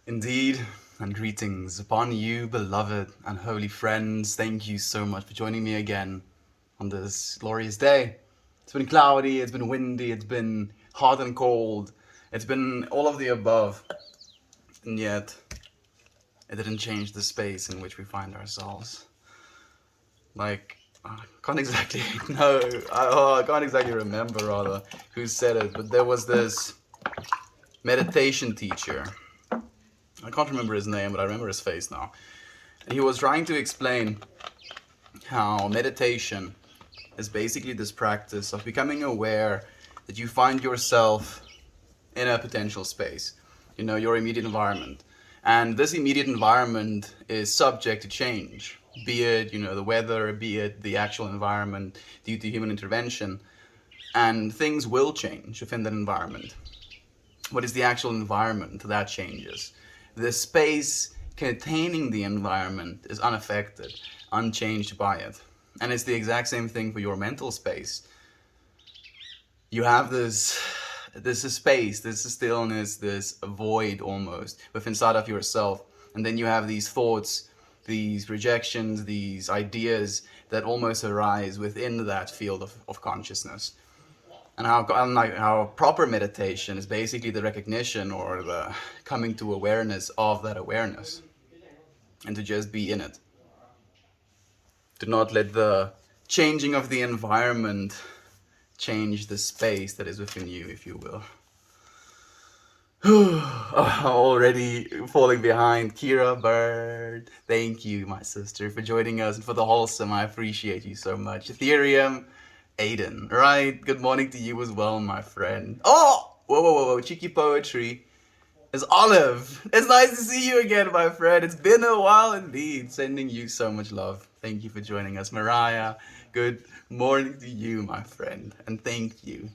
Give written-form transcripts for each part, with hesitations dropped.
Indeed, and greetings upon you, beloved and holy friends. Thank you so much for joining me again on this glorious day. It's been cloudy, it's been windy, it's been hot and cold, it's been all of the above, and yet it didn't change the space in which we find ourselves. Like, I can't exactly I can't exactly remember rather who said it, but there was this meditation teacher. I can't remember his name, but I remember his face now. And he was trying to explain how meditation is basically this practice of becoming aware that you find yourself in a potential space, your immediate environment. And this immediate environment is subject to change, be it, the weather, be it the actual environment due to human intervention. And things will change within that environment. What is the actual environment that changes? The space containing the environment is unaffected, unchanged by it. And it's the exact same thing for your mental space. You have this space, this stillness, this void almost within inside of yourself. And then you have these thoughts, these projections, these ideas that almost arise within that field of consciousness. And how proper meditation is basically the recognition or the coming to awareness of that awareness. And to just be in it. To not let the changing of the environment change the space that is within you, if you will. Already falling behind. Kira Bird, thank you, my sister, for joining us and for the wholesome. I appreciate you so much. Ethereum, Aiden, right? Good morning to you as well, my friend. Oh, whoa, cheeky poetry. It's Olive. It's nice to see you again, my friend. It's been a while indeed. Sending you so much love. Thank you for joining us, Mariah. Good morning to you, my friend. And thank you,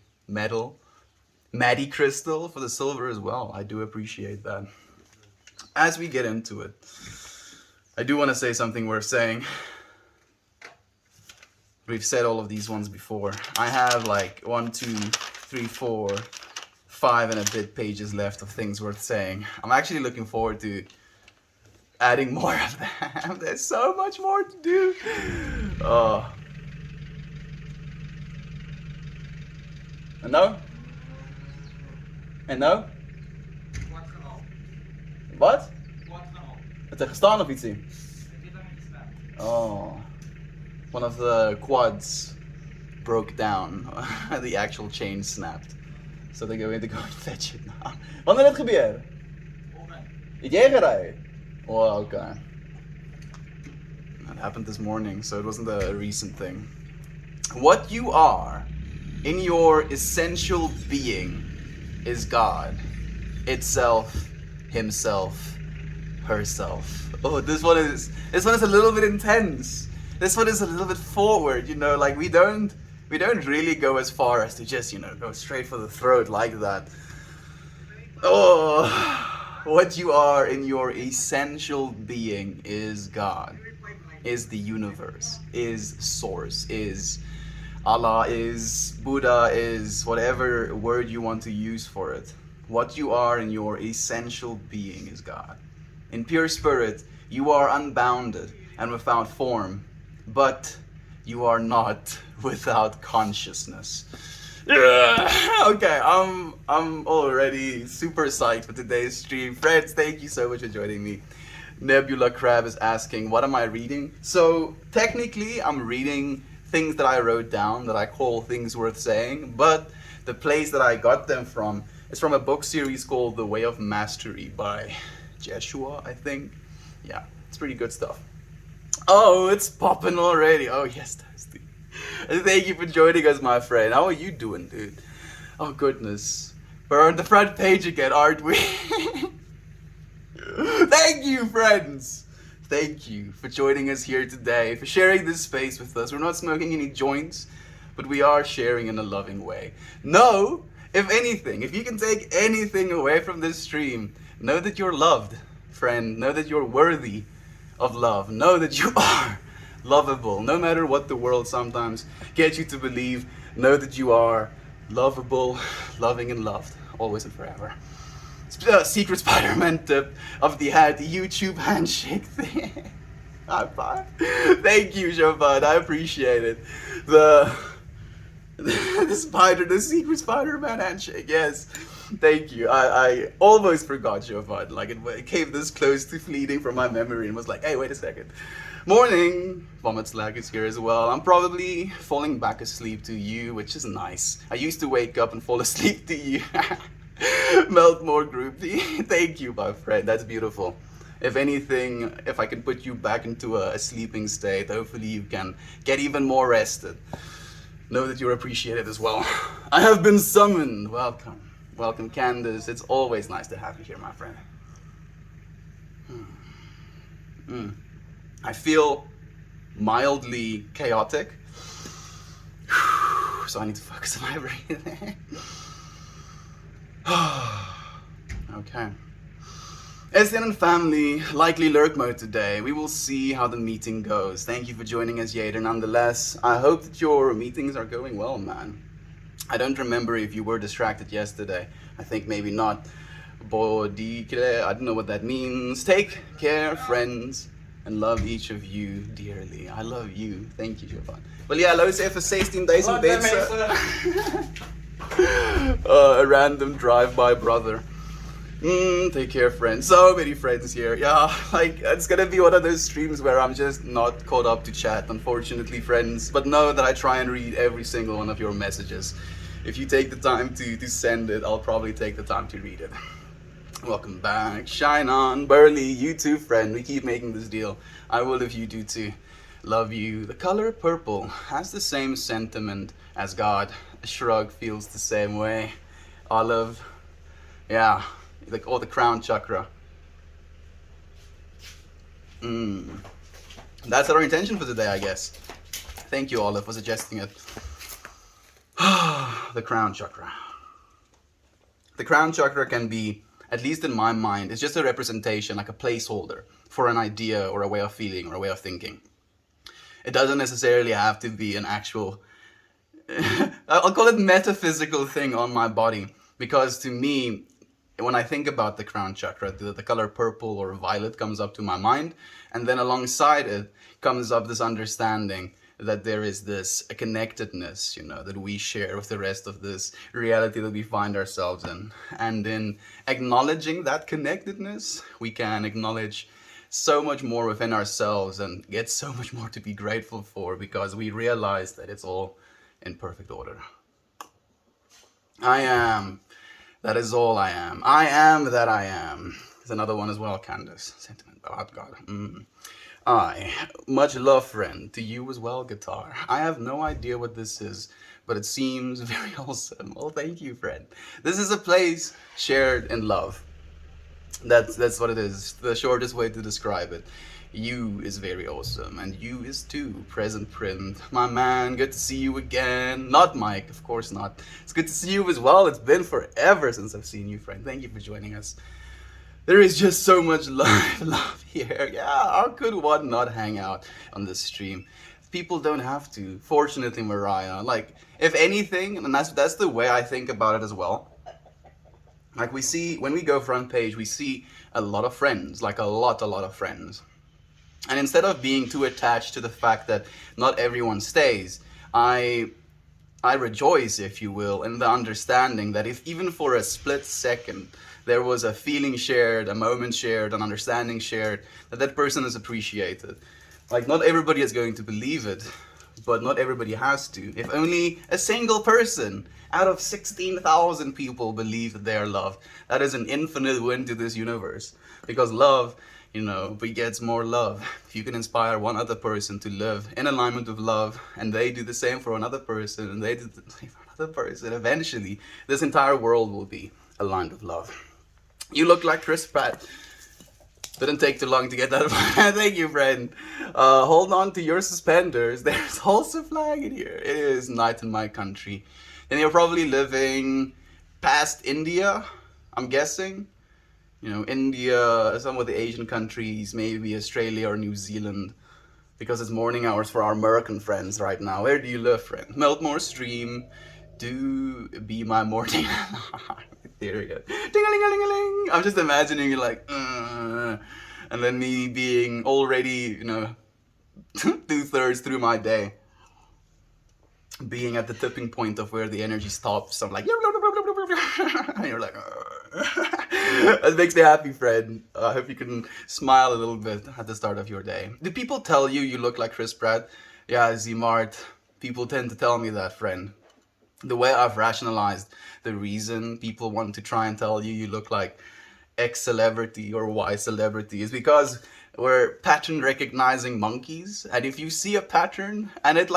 Maddie Crystal, for the silver as well. I do appreciate that. As we get into it, I do want to say something worth saying. We've said all of these ones before. I have like 1, 2, 3, 4, 5 and a bit pages left of things worth saying. I'm actually looking forward to adding more of them. There's so much more to do. Oh. En nou? Wat? Het er gestaan of iets in? Oh. One of the quads broke down. The actual chain snapped. So they're going to go and fetch it now. Wanneer dit gebeurt? Het jij gereden? Oh, okay. That happened this morning, so it wasn't a recent thing. What you are in your essential being is God. Itself, himself, herself. Oh, this one is a little bit intense. This one is a little bit forward, like we don't really go as far as to just, go straight for the throat like that. Oh, what you are in your essential being is God, is the universe, is source, is Allah, is Buddha, is whatever word you want to use for it. What you are in your essential being is God. In pure spirit, you are unbounded and without form, but you are not without consciousness. Okay, I'm already super psyched for today's stream. Friends, thank you so much for joining me. Nebula Crab is asking, what am I reading? So technically, I'm reading things that I wrote down that I call things worth saying, but the place that I got them from is from a book series called The Way of Mastery by Jeshua, I think. Yeah, it's pretty good stuff. Oh, it's popping already. Oh, yes, Thirsty. Thank you for joining us, my friend. How are you doing, dude? Oh, goodness. We're on the front page again, aren't we? Thank you, friends. Thank you for joining us here today, for sharing this space with us. We're not smoking any joints, but we are sharing in a loving way. No, if anything, if you can take anything away from this stream, know that you're loved, friend. Know that you're worthy of love. Know that you are lovable. No matter what the world sometimes gets you to believe, know that you are lovable, loving and loved, always and forever. Secret Spider-Man tip of the hat, the YouTube handshake thing. High five. Thank you, Jovan. I appreciate it. The Secret Spider-Man handshake. Yes. Thank you. I almost forgot, Jovan. Like it came this close to fleeting from my memory and was like, hey, wait a second. Morning. Vomit Slack is here as well. I'm probably falling back asleep to you, which is nice. I used to wake up and fall asleep to you. Melt more groupie. Thank you, my friend. That's beautiful. If anything, if I can put you back into a sleeping state, hopefully you can get even more rested. Know that you're appreciated as well. I have been summoned. Welcome. Welcome, Candace. It's always nice to have you here, my friend. I feel mildly chaotic. So I need to focus on my breathing. Okay. Estienne and family, likely lurk mode today. We will see how the meeting goes. Thank you for joining us, Yader. Nonetheless, I hope that your meetings are going well, man. I don't remember if you were distracted yesterday. I think maybe not. Bodikle, I don't know what that means. Take care, friends, and love each of you dearly. I love you. Thank you, Jovan. Well, ja, luister even 16.000 mensen. A random drive-by brother. Take care, friends. So many friends here. Yeah, like, it's gonna be one of those streams where I'm just not caught up to chat, unfortunately, friends. But know that I try and read every single one of your messages. If you take the time to send it, I'll probably take the time to read it. Welcome back. Shine on. Burley, you too, friend. We keep making this deal. I will if you do too. Love you. The color purple has the same sentiment as God. A shrug feels the same way. Olive. Yeah. Like all the crown chakra. That's our intention for today, I guess. Thank you, Olive, for suggesting it. The crown chakra. The crown chakra can be, at least in my mind, it's just a representation, like a placeholder for an idea or a way of feeling or a way of thinking. It doesn't necessarily have to be an actual, I'll call it metaphysical thing on my body, because to me, when I think about the crown chakra, the color purple or violet comes up to my mind, and then alongside it comes up this understanding that there is this connectedness, you know, that we share with the rest of this reality that we find ourselves in. And in acknowledging that connectedness, we can acknowledge so much more within ourselves and get so much more to be grateful for, because we realize that it's all in perfect order. I am. That is all I am. I am that I am. There's another one as well, Candace. Sentiment about God. Much love, friend. To you as well, guitar. I have no idea what this is, but it seems very wholesome. Well, thank you, friend. This is a place shared in love. That's what it is. The shortest way to describe it. You is very awesome, and you is too. Present print. My man, good to see you again. Not Mike, of course not. It's good to see you as well. It's been forever since I've seen you, friend. Thank you for joining us. There is just so much love here. Yeah, how could one not hang out on this stream? People don't have to. Fortunately, Mariah. Like, if anything, and that's the way I think about it as well. Like, we see, when we go front page, we see a lot of friends. Like, a lot of friends. And instead of being too attached to the fact that not everyone stays, I rejoice, if you will, in the understanding that if even for a split second there was a feeling shared, a moment shared, an understanding shared, that person is appreciated. Like, not everybody is going to believe it, but not everybody has to. If only a single person out of 16,000 people believe that they are loved, that is an infinite win to this universe. Because love, you know, begets more love. If you can inspire one other person to live in alignment with love, and they do the same for another person, and they do the same for another person, eventually this entire world will be aligned with love. You look like Chris Pratt. Didn't take too long to get that. Thank you, friend. Hold on to your suspenders. There's also a flag in here. It is night in my country. And you're probably living past India, I'm guessing. You know, India, some of the Asian countries, maybe Australia or New Zealand, because it's morning hours for our American friends right now. Where do you live, friend? Meltmore stream, do be my morning. Here we go. Ding-a-ling-a-ling-a-ling. I'm just imagining you like, and then me being already, 2/3 through my day, being at the tipping point of where the energy stops. I'm like, and you're like, it makes me happy, friend. I hope you can smile a little bit at the start of your day. Do people tell you you look like Chris Pratt? Yeah, Z-Mart. People tend to tell me that, friend. The way I've rationalized the reason people want to try and tell you you look like X celebrity or Y celebrity is because we're pattern recognizing monkeys, and if you see a pattern and it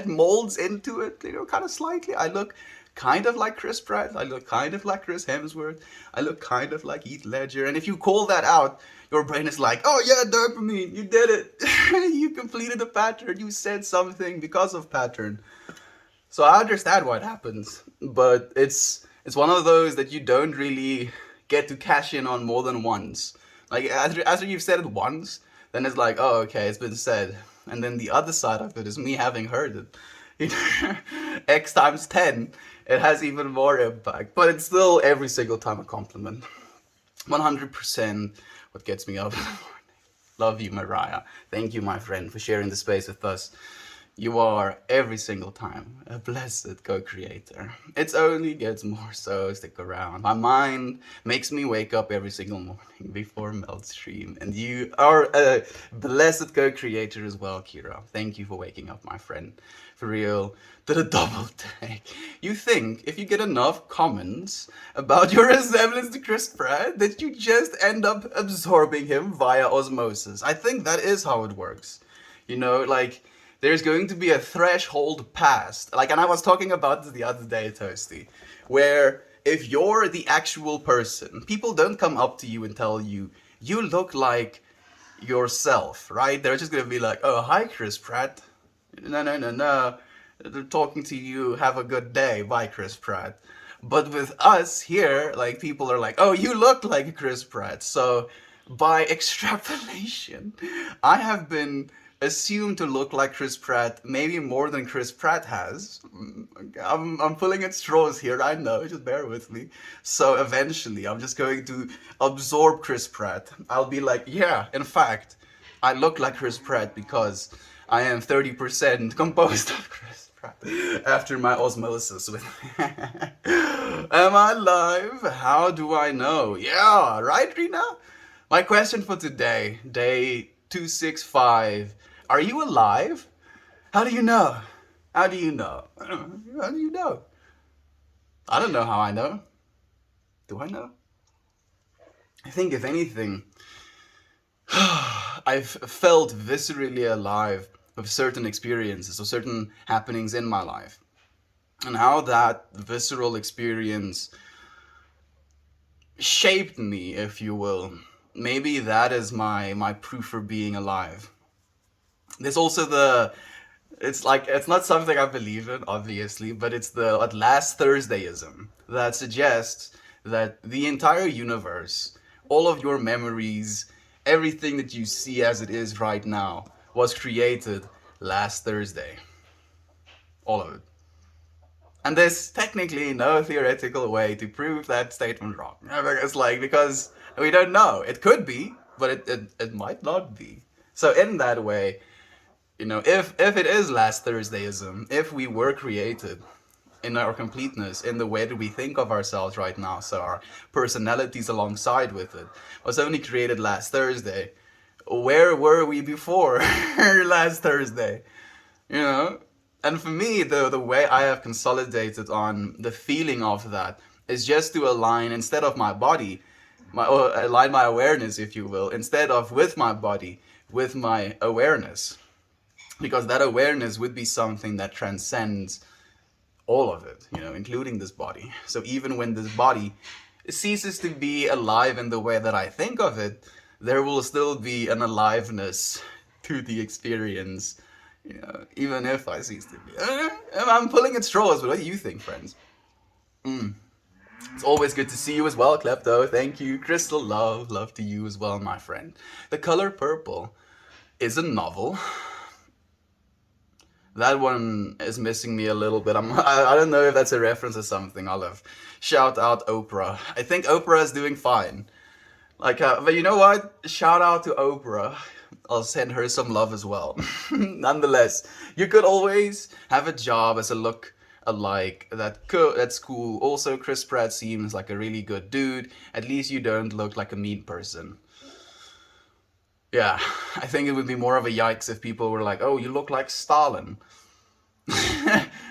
molds into it, kind of slightly. I look kind of like Chris Pratt, I look kind of like Chris Hemsworth, I look kind of like Heath Ledger, and if you call that out, your brain is like, oh yeah, dopamine, you did it. You completed a pattern, you said something because of pattern. So I understand why it happens, but it's one of those that you don't really get to cash in on more than once. Like after you've said it once, then it's like, oh okay, it's been said. And then the other side of it is me having heard it. X times 10, it has even more impact. But it's still every single time a compliment. 100% what gets me up in the morning. Love you, Mariah. Thank you, my friend, for sharing the space with us. You are, every single time, a blessed co-creator. It only gets more so, stick around. My mind makes me wake up every single morning before melt stream. And you are a blessed co-creator as well, Kira. Thank you for waking up, my friend. For real, did a double take. You think if you get enough comments about your resemblance to Chris Pratt, that you just end up absorbing him via osmosis. I think that is how it works. There's going to be a threshold past. And I was talking about this the other day, Toasty, where if you're the actual person, people don't come up to you and tell you, you look like yourself, right? They're just going to be like, oh, hi, Chris Pratt. No. They're talking to you, have a good day, bye, Chris Pratt. But with us here, people are like, oh, you look like Chris Pratt. So by extrapolation, I have been assumed to look like Chris Pratt, maybe more than Chris Pratt has. I'm pulling at straws here, I know, just bear with me. So eventually, I'm just going to absorb Chris Pratt. I'll be like, yeah, in fact, I look like Chris Pratt because I am 30% composed of Chris Pratt after my osmosis with Am I live? How do I know? Yeah, right, Rina? My question for today, day 265. Are you alive? How do you know? How do you know? How do you know? I don't know how I know. Do I know? I think if anything, I've felt viscerally alive with certain experiences or certain happenings in my life. And how that visceral experience shaped me, if you will. Maybe that is my proof for being alive. There's also it's not something I believe in, obviously, but it's the last Thursdayism that suggests that the entire universe, all of your memories, everything that you see as it is right now, was created last Thursday. All of it. And there's technically no theoretical way to prove that statement wrong. It's because we don't know. It could be, but it might not be. So in that way, if it is last Thursdayism, if we were created in our completeness, in the way that we think of ourselves right now, so our personalities alongside with it, was only created last Thursday, where were we before last Thursday? And for me, the way I have consolidated on the feeling of that is just to align, instead of my body, align my awareness, if you will, instead of with my body, with my awareness. Because that awareness would be something that transcends all of it, including this body. So even when this body ceases to be alive in the way that I think of it, there will still be an aliveness to the experience, even if I cease to be. I'm pulling at straws, but what do you think, friends? It's always good to see you as well, Klepto. Thank you. Crystal, love to you as well, my friend. The Color Purple is a novel That one is missing me a little bit. I don't know if that's a reference or something, Olive. Shout out Oprah. I think Oprah is doing fine. Like, but you know what? Shout out to Oprah. I'll send her some love as well. Nonetheless, you could always have a job as a look alike. That's cool. Also, Chris Pratt seems like a really good dude. At least you don't look like a mean person. Yeah, I think it would be more of a yikes if people were like, "Oh, you look like Stalin."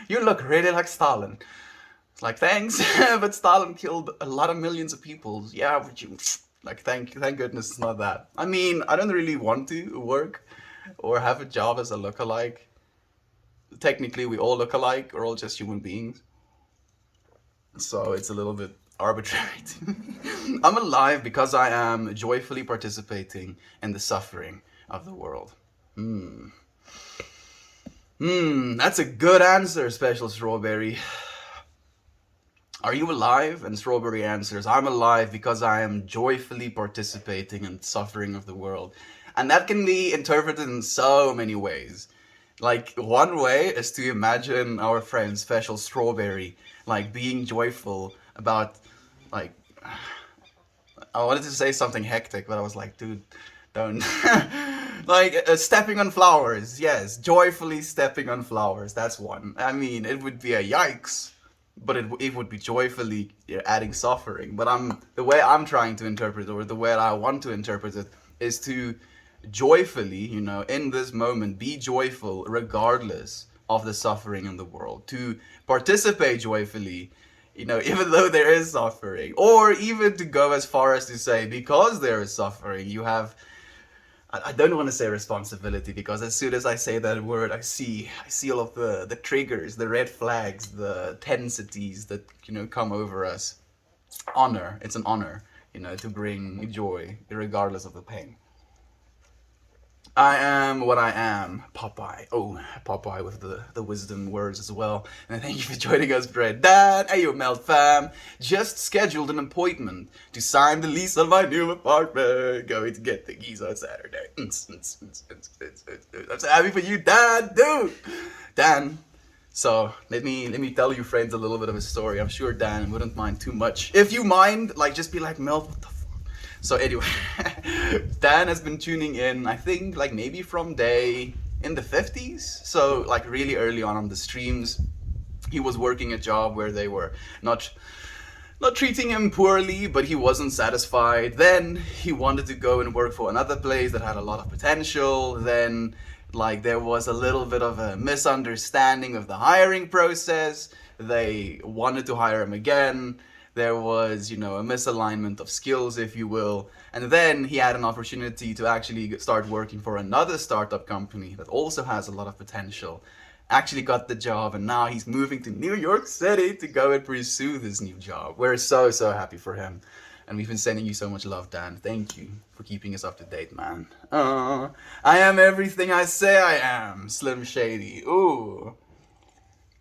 You look really like Stalin. It's like, thanks, but Stalin killed a lot of millions of people. Yeah, but you, like, thank goodness it's not that. I mean, I don't really want to work or have a job as a lookalike. Technically, we all look alike. We're all just human beings. So it's a little bit arbitrary. I'm alive because I am joyfully participating in the suffering of the world. That's a good answer, Special Strawberry. Are you alive? And Strawberry answers, I'm alive because I am joyfully participating in the suffering of the world. And that can be interpreted in so many ways. Like, one way is to imagine our friend Special Strawberry, like, being joyful about, like, I wanted to say something hectic, but I was like, dude, don't. Like, stepping on flowers, yes, joyfully stepping on flowers, that's one. I mean, it would be a yikes, but it would be joyfully adding suffering. But the way I'm trying to interpret it, or the way I want to interpret it, is to joyfully, in this moment, be joyful regardless of the suffering in the world. To participate joyfully, even though there is suffering. Or even to go as far as to say, because there is suffering, you have, I don't want to say responsibility, because as soon as I say that word, I see all of the triggers, the red flags, the tendencies that, come over us. Honor, it's an honor, to bring joy, regardless of the pain. I am what I am, Popeye. Oh, Popeye with the wisdom words as well. And thank you for joining us, Brad. Dad, hey, you Melt fam. Just scheduled an appointment to sign the lease on my new apartment. Going to get the keys on Saturday. I'm so happy for you, Dad, dude. Dan. So let me tell you, friends, a little bit of a story. I'm sure Dan wouldn't mind too much. If you mind, like, just be like, Melt, what the fuck? So anyway, Dan has been tuning in, I think, like, maybe from day in the 50s. So, like, really early on the streams. He was working a job where they were not treating him poorly, but he wasn't satisfied. Then he wanted to go and work for another place that had a lot of potential. Then, like, there was a little bit of a misunderstanding of the hiring process. They wanted to hire him again. There was, a misalignment of skills, if you will. And then he had an opportunity to actually start working for another startup company that also has a lot of potential. Actually got the job, and now he's moving to New York City to go and pursue this new job. We're so happy for him. And we've been sending you so much love, Dan. Thank you for keeping us up to date, man. I am everything I say I am, Slim Shady. Ooh.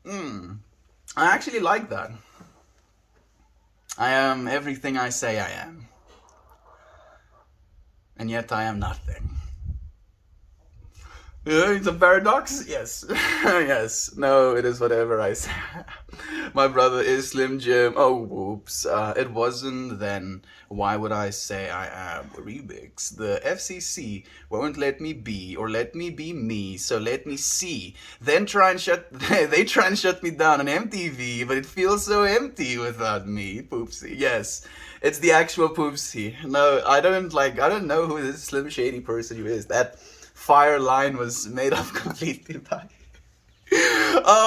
I actually like that. I am everything I say I am. And yet I am nothing. It's a paradox? Yes. Yes. No, it is whatever I say. My brother is Slim Jim. Oh, whoops. It wasn't then. Why would I say I am? Remix. The FCC won't let me be, or let me be me, so let me see. Then they try and shut me down on MTV, but it feels so empty without me. Poopsie. Yes. It's the actual Poopsie. No, I don't know who this Slim Shady person who is. That fire line was made up completely by...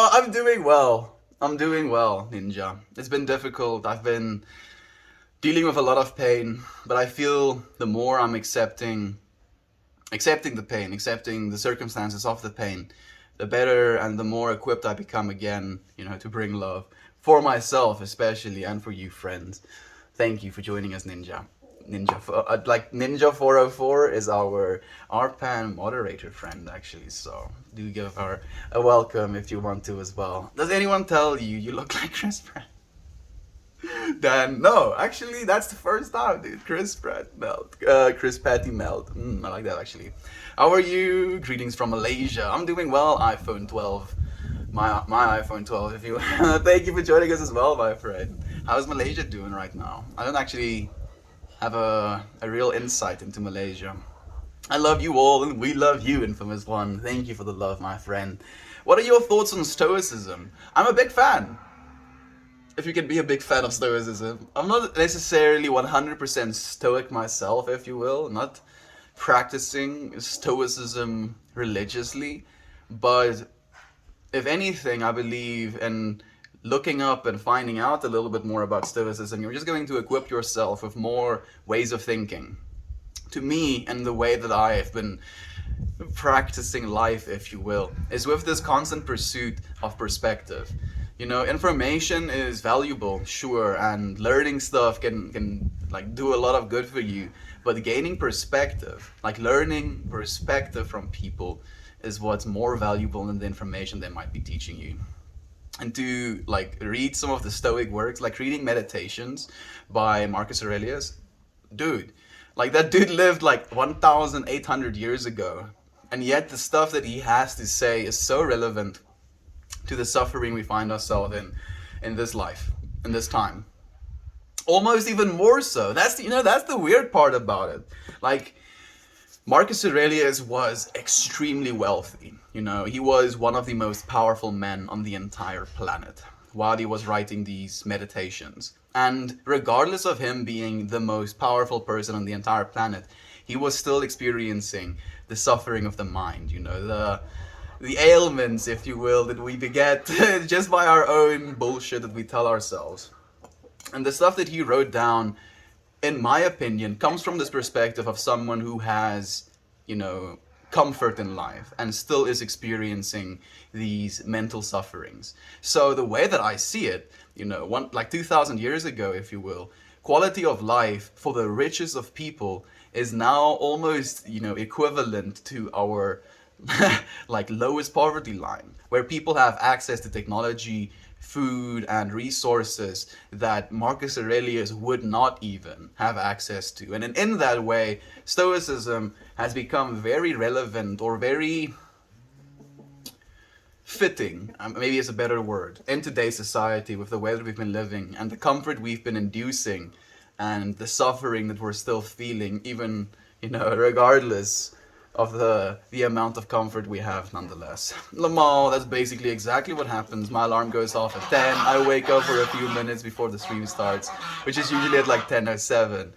I'm doing well. Ninja. It's been difficult. I've been dealing with a lot of pain, but I feel the more I'm accepting the pain, accepting the circumstances of the pain, the better and the more equipped I become again, to bring love. For myself especially, and for you, friends. Thank you for joining us, Ninja. Ninja 404 is our RPAN moderator friend, actually, so do give her a welcome if you want to as well. Does anyone tell you look like Chris Pratt? Then no, actually that's the first time, dude. Chris Patty melt. I like that actually. How are you? Greetings from Malaysia. I'm doing well. iPhone 12, my iPhone 12. If you thank you for joining us as well, my friend. How's Malaysia doing right now? I don't actually have a real insight into Malaysia. I love you all, and we love you, Infamous One. Thank you for the love, my friend. What are your thoughts on Stoicism? I'm a big fan. If you can be a big fan of Stoicism. I'm not necessarily 100% Stoic myself, if you will. I'm not practicing Stoicism religiously, but if anything, I believe in looking up and finding out a little bit more about Stoicism. You're just going to equip yourself with more ways of thinking. To me, and the way that I have been practicing life, if you will, is with this constant pursuit of perspective. You know, information is valuable, sure, and learning stuff can like do a lot of good for you. But gaining perspective, like learning perspective from people, is what's more valuable than the information they might be teaching you. And to like read some of the Stoic works, like reading Meditations by Marcus Aurelius, dude, like that dude lived like 1,800 years ago, and yet the stuff that he has to say is so relevant to the suffering we find ourselves in this life, in this time. Almost even more so. That's the weird part about it. Like Marcus Aurelius was extremely wealthy. You know, he was one of the most powerful men on the entire planet while he was writing these meditations. And regardless of him being the most powerful person on the entire planet, he was still experiencing the suffering of the mind, you know, the ailments, if you will, that we beget just by our own bullshit that we tell ourselves. And the stuff that he wrote down, in my opinion, comes from this perspective of someone who has, you know, comfort in life and still is experiencing these mental sufferings. So the way that I see it, you know, like 2,000 years ago, if you will, quality of life for the richest of people is now almost, you know, equivalent to our like lowest poverty line, where people have access to technology, food, and resources that Marcus Aurelius would not even have access to. And in that way, Stoicism has become very relevant, or very fitting, maybe is a better word, in today's society, with the way that we've been living and the comfort we've been inducing and the suffering that we're still feeling, even, you know, regardless of the amount of comfort we have nonetheless. Lamal, that's basically exactly what happens. My alarm goes off at 10. I wake up for a few minutes before the stream starts, which is usually at like 10:07.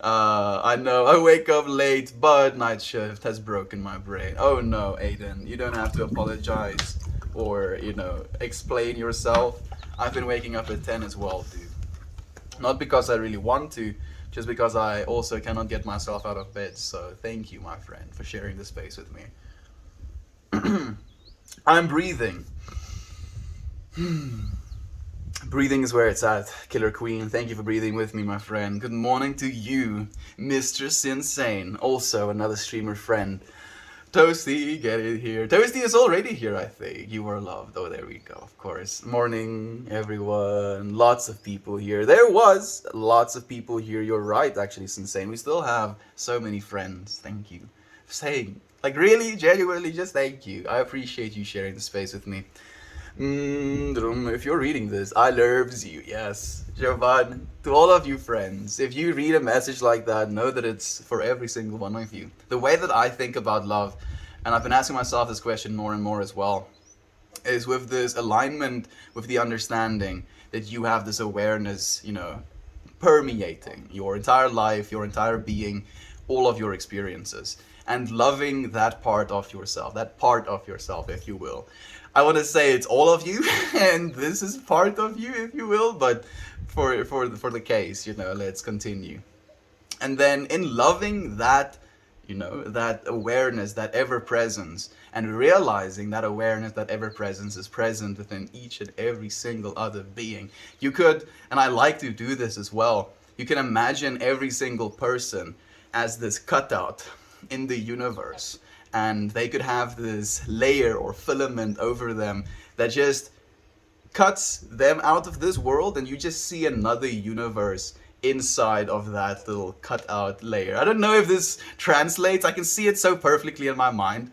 I know I wake up late, but night shift has broken my brain. Oh no, Aiden, you don't have to apologize or, you know, explain yourself. I've been waking up at 10 as well, dude. Not because I really want to, just because I also cannot get myself out of bed. So thank you, my friend, for sharing the space with me. I'm breathing. Breathing is where it's at, Killer Queen. Thank you for breathing with me, my friend. Good morning to you, Mistress Insane. Also another streamer friend. Toasty, get it here. Toasty is already here, I think. You are loved. Oh, there we go, of course. Morning, everyone. Lots of people here. There was lots of people here. You're right, actually, Insane. We still have so many friends. Thank you for saying, like, really, genuinely, just thank you. I appreciate you sharing the space with me. If you're reading this, I loves you. Yes, Jovan. To all of you friends, if you read a message like that, know that it's for every single one of you. The way that I think about love, and I've been asking myself this question more and more as well, is with this alignment with the understanding that you have this awareness, you know, permeating your entire life, your entire being, all of your experiences, and loving that part of yourself, if you will. I want to say it's all of you, and this is part of you, if you will. But for the case, you know, let's continue. And then in loving that, you know, that awareness, that ever presence, and realizing that awareness, that ever presence is present within each and every single other being. You could, and I like to do this as well, you can imagine every single person as this cutout in the universe, and they could have this layer or filament over them that just cuts them out of this world, and you just see another universe inside of that little cutout layer. I don't know if this translates. I can see it so perfectly in my mind.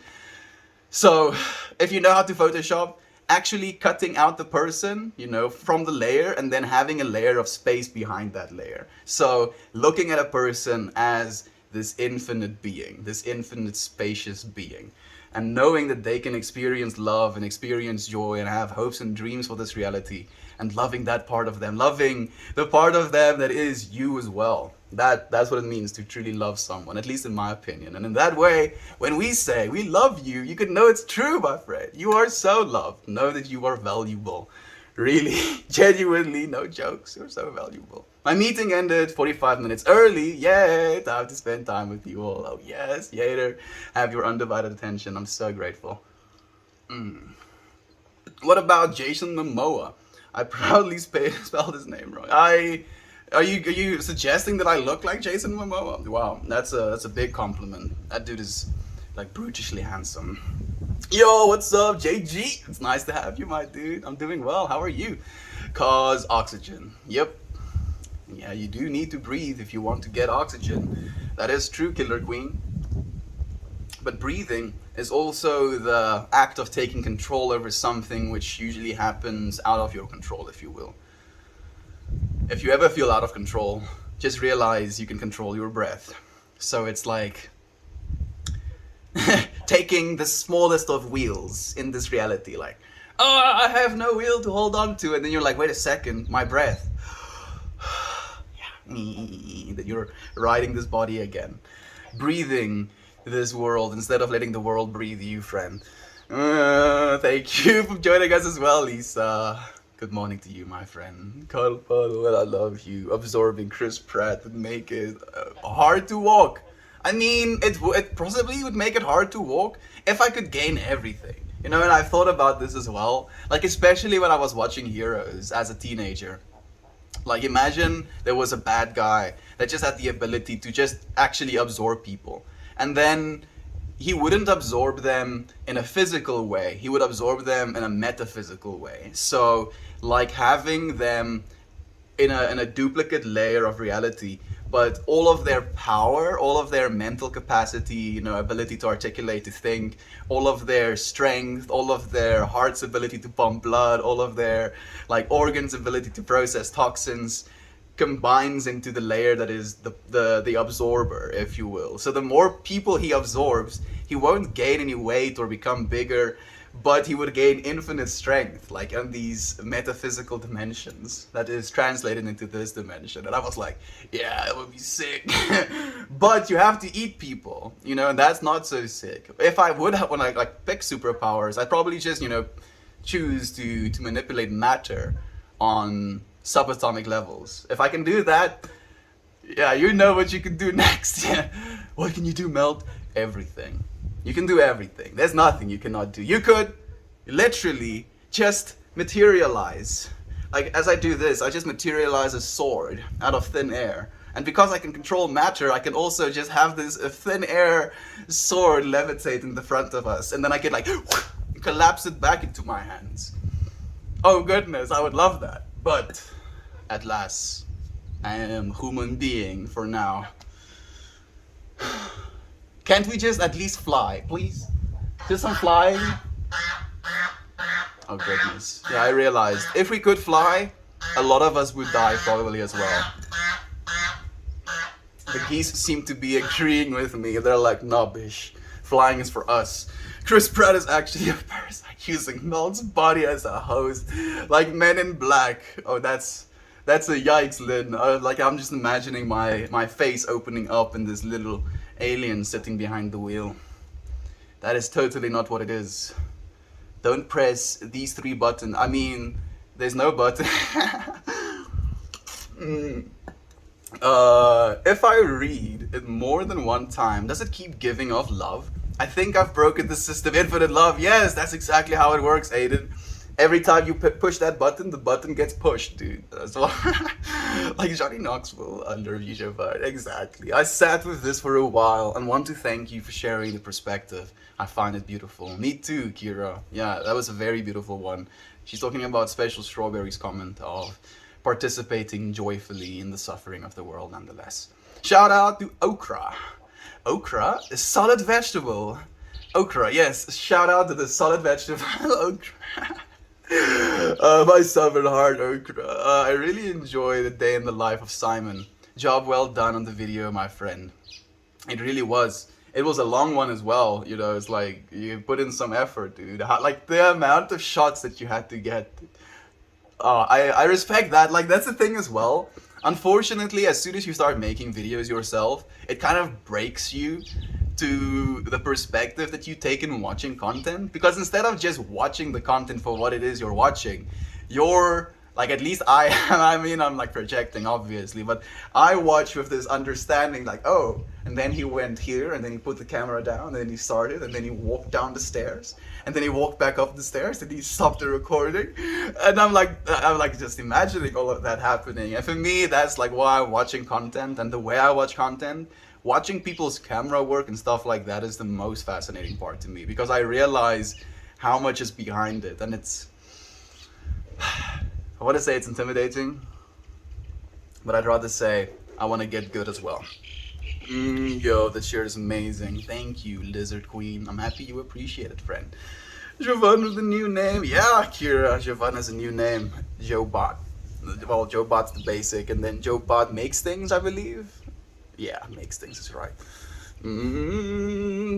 So if you know how to Photoshop, actually cutting out the person, from the layer, and then having a layer of space behind that layer. So looking at a person as this infinite being, this infinite spacious being, and knowing that they can experience love and experience joy and have hopes and dreams for this reality, and loving that part of them, loving the part of them that is you as well. That's what it means to truly love someone, at least in my opinion. And in that way, when we say we love you, you can know it's true, my friend. You are so loved. Know that you are valuable. Really, genuinely, no jokes. You're so valuable. My meeting ended 45 minutes early. Yay, time to spend time with you all. Oh yes, Yater, have your undivided attention. I'm so grateful. What about Jason Momoa? I proudly spelled his name wrong. Are you suggesting that I look like Jason Momoa? Wow, that's a big compliment. That dude is like brutishly handsome. Yo, what's up, JG? It's nice to have you, my dude. I'm doing well. How are you? Cause oxygen. Yep. Yeah, you do need to breathe if you want to get oxygen. That is true, Killer Queen. But breathing is also the act of taking control over something which usually happens out of your control, if you will. If you ever feel out of control, just realize you can control your breath. So it's like taking the smallest of wheels in this reality, like, oh, I have no wheel to hold on to, and then you're like, wait a second, my breath. That you're riding this body again, breathing this world instead of letting the world breathe you, friend. Thank you for joining us as well, Lisa. Good morning to you, my friend. Cuddle Puddle, I love you. Absorbing Chris Pratt would make it hard to walk. I mean, it possibly would make it hard to walk if I could gain everything. And I've thought about this as well. Like, especially when I was watching Heroes as a teenager. Like, imagine there was a bad guy that just had the ability to just actually absorb people. And then he wouldn't absorb them in a physical way. He would absorb them in a metaphysical way. So, like having them in a duplicate layer of reality, but all of their power, all of their mental capacity, ability to articulate, to think, all of their strength, all of their heart's ability to pump blood, all of their organs' ability to process toxins, combines into the layer that is the absorber, if you will. So the more people he absorbs, he won't gain any weight or become bigger, but he would gain infinite strength, like on these metaphysical dimensions that is translated into this dimension. And I was like, yeah, it would be sick. But you have to eat people, and that's not so sick. If I would have, when I pick superpowers, I'd probably just, choose to manipulate matter on subatomic levels. If I can do that, yeah, you know what you can do next. What can you do, Melt? Everything. You can do everything. There's nothing you cannot do. You could literally just materialize. Like, as I do this, I just materialize a sword out of thin air. And because I can control matter, I can also just have this thin air sword levitate in the front of us. And then I can collapse it back into my hands. Oh goodness, I would love that. But at last, I am human being for now. Can't we just at least fly, please? Just some flying? Oh goodness. Yeah, I realized if we could fly, a lot of us would die probably as well. The geese seem to be agreeing with me. They're like, nah, bish. Flying is for us. Chris Pratt is actually a parasite using Mel's body as a host. Like Men in Black. Oh, that's a yikes, Lynn. I'm just imagining my face opening up and this little alien sitting behind the wheel. That is totally not what it is. Don't press these 3 buttons. I mean, there's no button. If I read it more than one time, does it keep giving off love? I think I've broken the system. Infinite love. Yes, that's exactly how it works, Aiden. Every time you push that button, the button gets pushed, dude. That's what, like Johnny Knoxville under Vijay. Exactly. I sat with this for a while and want to thank you for sharing the perspective. I find it beautiful. Me too, Kira. Yeah, that was a very beautiful one. She's talking about Special Strawberry's comment of participating joyfully in the suffering of the world nonetheless. Shout out to Okra. Okra is solid vegetable. Okra, yes. Shout out to the solid vegetable okra. My stubborn heart, Okra. I really enjoy the day in the life of Simon. Job well done on the video, my friend. It really was. It was a long one as well. You know, it's like you put in some effort, dude. Like the amount of shots that you had to get. I respect that. Like that's the thing as well. Unfortunately, as soon as you start making videos yourself, it kind of breaks you to the perspective that you take in watching content, because instead of just watching the content for what it is you're watching, you're like, at least I I mean, I'm like projecting obviously, but I watch with this understanding like, oh, and then he went here and then he put the camera down and then he started and then he walked down the stairs and then he walked back up the stairs and he stopped the recording, and I'm like just imagining all of that happening. And for me, that's like why I'm watching content, and the way I watch content, watching people's camera work and stuff like that is the most fascinating part to me, because I realize how much is behind it, and it's I want to say it's intimidating, but I'd rather say I want to get good as well. Yo, the shirt is amazing. Thank you, Lizard Queen. I'm happy you appreciate it, friend. Jovan with a new name. Yeah, Kira, Jovan has a new name. JoeBot. Well, JoeBot's the basic, and then JoeBot makes things, I believe. Yeah, makes things is right.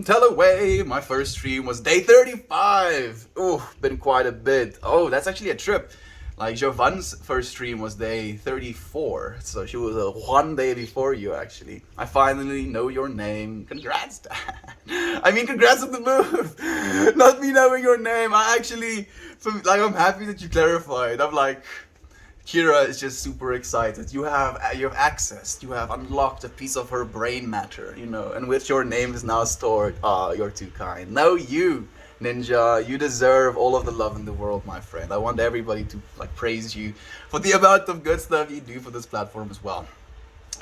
Tell away. My first stream was day 35. Ooh, been quite a bit. Oh, that's actually a trip. Like Jovan's first stream was day 34, so she was one day before you actually. I finally know your name. Congrats, Dad. I mean, congrats on the move. Not me knowing your name. I actually, like, I'm happy that you clarified. I'm like, Kira is just super excited. You have accessed, you have unlocked a piece of her brain matter, you know, in which your name is now stored. Ah, you're too kind. No, you, Ninja, you deserve all of the love in the world, my friend. I want everybody to like praise you for the amount of good stuff you do for this platform as well.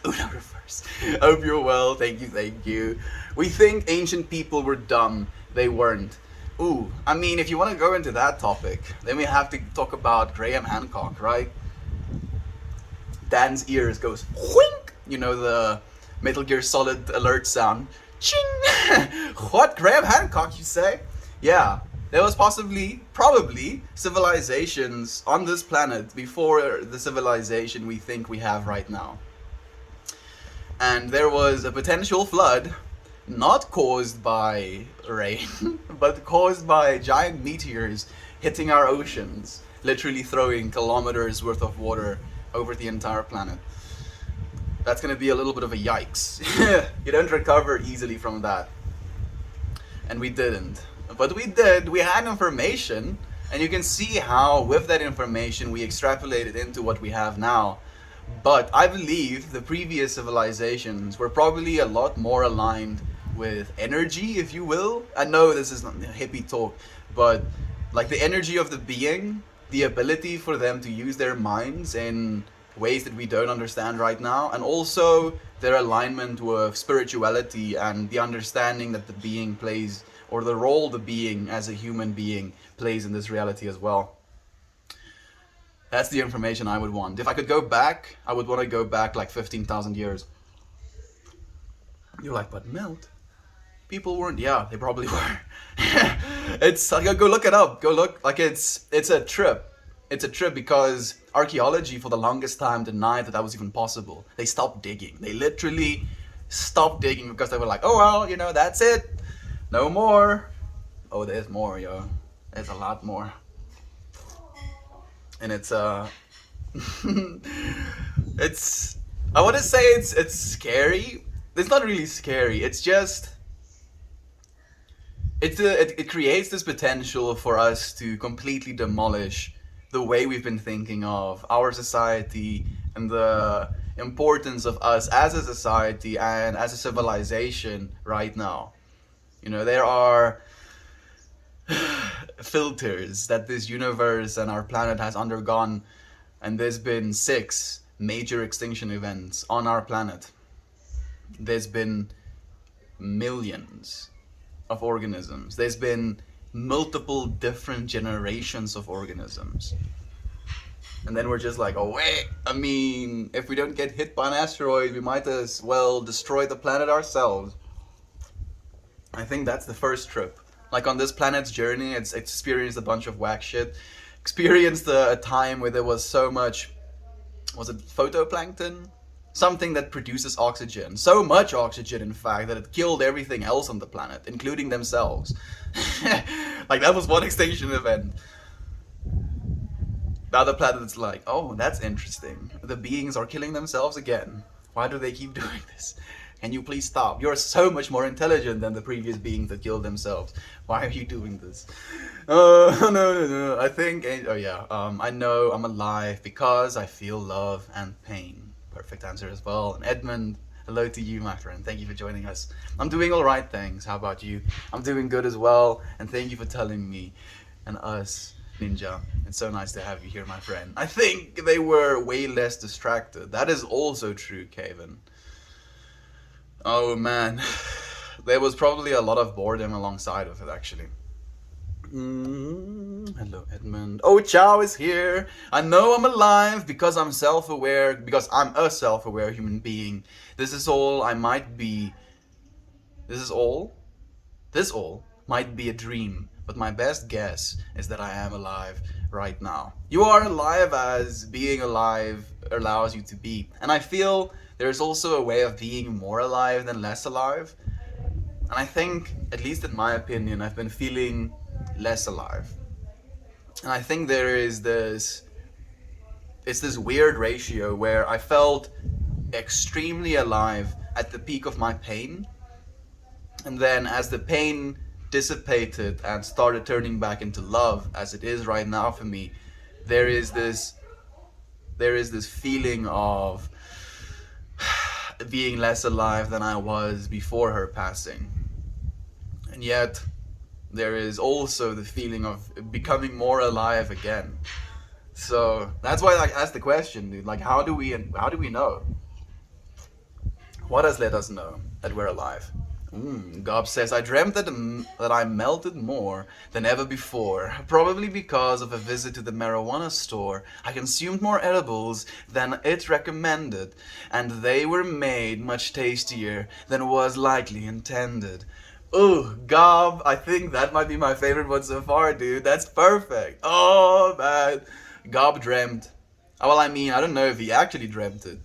Una Reverse. Hope you're well. Thank you, thank you. We think ancient people were dumb. They weren't. Ooh, I mean, if you want to go into that topic, then we have to talk about Graham Hancock, right? Dan's ears goes whink. You know the Metal Gear Solid alert sound. Ching! What? Graham Hancock, you say? Yeah, there was probably civilizations on this planet before the civilization we think we have right now. And there was a potential flood, not caused by rain, but caused by giant meteors hitting our oceans, literally throwing kilometers worth of water over the entire planet. That's gonna be a little bit of a yikes. You don't recover easily from that. And we didn't. But we did. We had information, and you can see how with that information we extrapolated into what we have now. But I believe the previous civilizations were probably a lot more aligned with energy, if you will. I know this is not hippie talk, but like the energy of the being, the ability for them to use their minds in ways that we don't understand right now, and also their alignment with spirituality and the understanding that the being plays, or the role the being as a human being plays in this reality as well. That's the information I would want. If I could go back, I would want to go back like 15,000 years. You're like, but Melt, people weren't. Yeah, they probably were. It's like, go look it up. Go look. Like it's a trip. It's a trip because archaeology for the longest time denied that was even possible. They stopped digging. They literally stopped digging because they were like, oh well, you know, that's it. No more. Oh, there's more, yo. There's a lot more. And it's it's, I want to say it's scary. It's not really scary. It's just it creates this potential for us to completely demolish the way we've been thinking of our society and the importance of us as a society and as a civilization right now. You know, there are filters that this universe and our planet has undergone, and there's been 6 major extinction events on our planet. There's been millions of organisms. There's been multiple different generations of organisms. And then we're just like, oh wait, I mean, if we don't get hit by an asteroid, we might as well destroy the planet ourselves. I think that's the first trip. Like on this planet's journey, it's experienced a bunch of whack shit. Experienced a time where there was so much, was it photoplankton? Something that produces oxygen. So much oxygen, in fact, that it killed everything else on the planet, including themselves. Like that was one extinction event. The other planet's like, oh, that's interesting. The beings are killing themselves again. Why do they keep doing this? Can you please stop? You're so much more intelligent than the previous beings that killed themselves. Why are you doing this? No. I think, oh yeah, I know I'm alive because I feel love and pain. Perfect answer as well. And Edmund, hello to you, my friend. Thank you for joining us. I'm doing all right, thanks. How about you? I'm doing good as well. And thank you for telling me and us, Ninja. It's so nice to have you here, my friend. I think they were way less distracted. That is also true, Kevin. Oh man, there was probably a lot of boredom alongside of it, actually. Hello, Edmund. Oh, Chow is here. I know I'm alive because I'm self-aware, because I'm a self-aware human being. This is all I might be. This all might be a dream, but my best guess is that I am alive right now. You are alive as being alive allows you to be. And I feel there's also a way of being more alive than less alive. And I think, at least in my opinion, I've been feeling less alive. And I think there is this, it's this weird ratio where I felt extremely alive at the peak of my pain. And then as the pain dissipated and started turning back into love, as it is right now for me, there is this feeling of being less alive than I was before her passing. And yet there is also the feeling of becoming more alive again. So that's why I asked the question, dude. Like, how do we know? What has let us know that we're alive? Gob says, I dreamt that I melted more than ever before, probably because of a visit to the marijuana store. I consumed more edibles than it recommended, and they were made much tastier than was likely intended. Ooh, Gob, I think that might be my favorite one so far, dude. That's perfect. Oh, man. Gob dreamt. Well, I mean, I don't know if he actually dreamt it,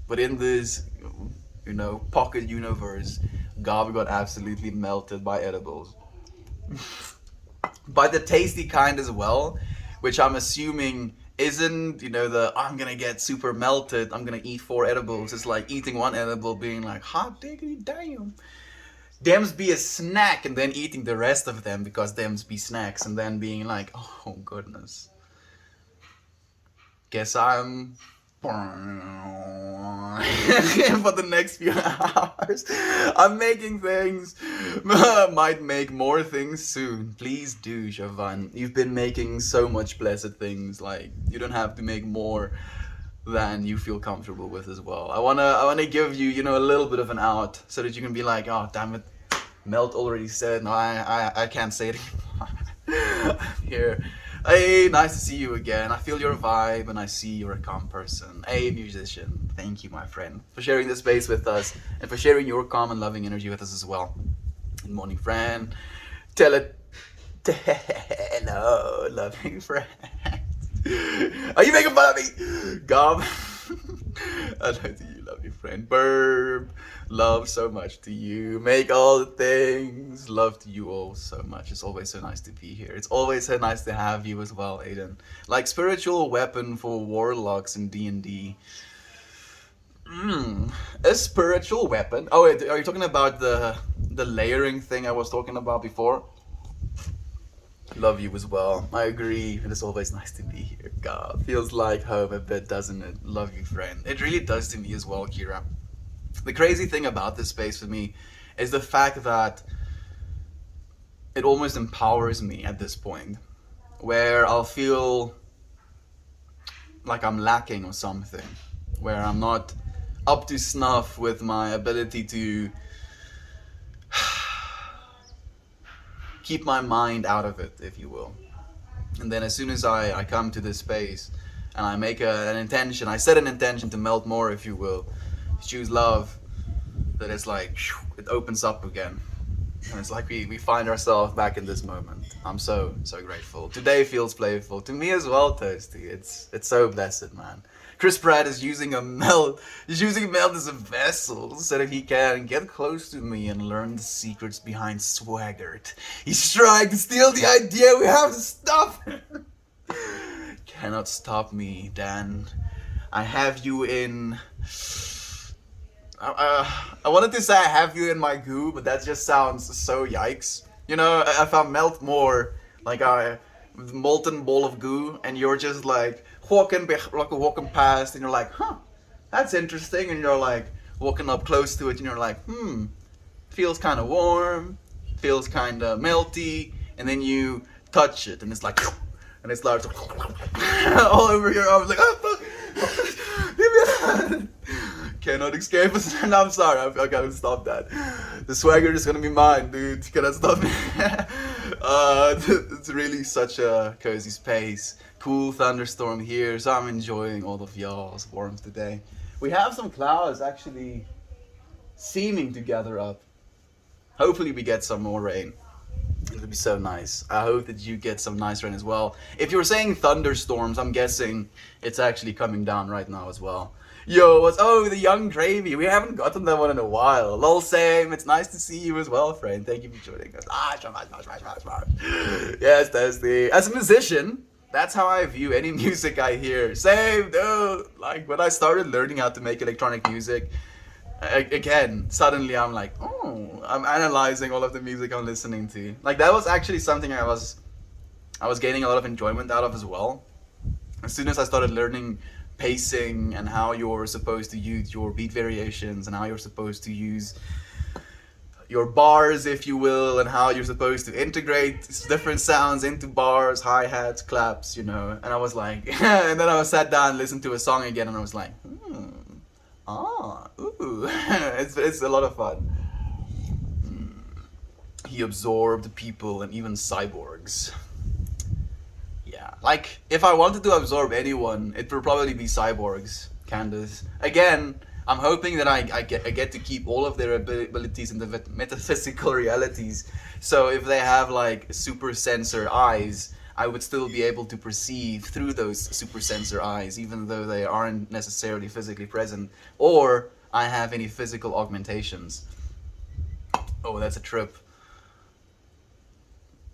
but in this, pocket universe, Gob got absolutely melted by edibles. By the tasty kind as well, which I'm assuming isn't, I'm gonna get super melted, I'm gonna eat 4 edibles. It's like eating 1 edible being like, hot diggity damn. Dems be a snack and then eating the rest of them because dems be snacks and then being like, oh goodness. Guess I'm for the next few hours. I'm making things. Might make more things soon. Please do, Javan. You've been making so much blessed things. Like, you don't have to make more than you feel comfortable with as well. I wanna give you, a little bit of an out so that you can be like, oh damn it, Melt already said, no, I can't say it anymore. I'm here. Hey, nice to see you again. I feel your vibe and I see you're a calm person. Hey, musician. Thank you, my friend, for sharing this space with us and for sharing your calm and loving energy with us as well. Good morning, friend. Hello, loving friend. Are you making fun of me? Gob. Hello to you, lovely friend. Burb. Love so much to you. Make all the things. Love to you all so much. It's always so nice to be here. It's always so nice to have you as well, Aiden. Like spiritual weapon for warlocks in D&D. A spiritual weapon? Oh wait, are you talking about the layering thing I was talking about before? Love you as well. I agree. It is always nice to be here. God, feels like home a bit, doesn't it? Love you, friend. It really does to me as well, Kira. The crazy thing about this space for me is the fact that it almost empowers me at this point, where I'll feel like I'm lacking or something, where I'm not up to snuff with my ability to keep my mind out of it, if you will. And then as soon as I come to this space and I make an intention, I set an intention to melt more, if you will, choose love, that it's like, it opens up again. And it's like we find ourselves back in this moment. I'm so grateful. Today feels playful. To me as well, Toasty. It's so blessed, man. Chris Pratt is using melt as a vessel so that he can get close to me and learn the secrets behind Swaggart. He's trying to steal the idea. We have to stop him. Cannot stop me, Dan. I have you in... I wanted to say I have you in my goo, but that just sounds so yikes. You know, if I melt more, like a molten ball of goo, and you're just like walking past, and you're like, huh, that's interesting, and you're like walking up close to it, and you're like, feels kind of warm, feels kind of melty, and then you touch it, and it's like, and it starts all over your arms, like, oh fuck, leave me alone. Cannot escape us. No, I'm sorry, I gotta stop that. The swagger is gonna be mine, dude. You cannot stop me. It's really such a cozy space. Cool thunderstorm here, so I'm enjoying all of y'all's warmth today. We have some clouds actually seeming to gather up. Hopefully we get some more rain. It'll be so nice. I hope that you get some nice rain as well. If you're saying thunderstorms, I'm guessing it's actually coming down right now as well. Yo, the young gravy. We haven't gotten that one in a while. Lol, same. It's nice to see you as well, friend. Thank you for joining us. Yes, Testy. As a musician, that's how I view any music I hear. Same, dude. Like, when I started learning how to make electronic music, again, suddenly I'm like, I'm analyzing all of the music I'm listening to. Like, that was actually something I was gaining a lot of enjoyment out of as well. As soon as I started learning pacing and how you're supposed to use your beat variations and how you're supposed to use your bars, if you will, and how you're supposed to integrate different sounds into bars, hi-hats, claps, you know. And I was like, and then I sat down and listened to a song again, and I was like, it's a lot of fun. He absorbed people and even cyborgs. Yeah, like, if I wanted to absorb anyone, it would probably be cyborgs, Candace. Again, I'm hoping that I get to keep all of their abilities in the metaphysical realities. So if they have, like, super sensor eyes, I would still be able to perceive through those super sensor eyes, even though they aren't necessarily physically present, or I have any physical augmentations. Oh, that's a trip.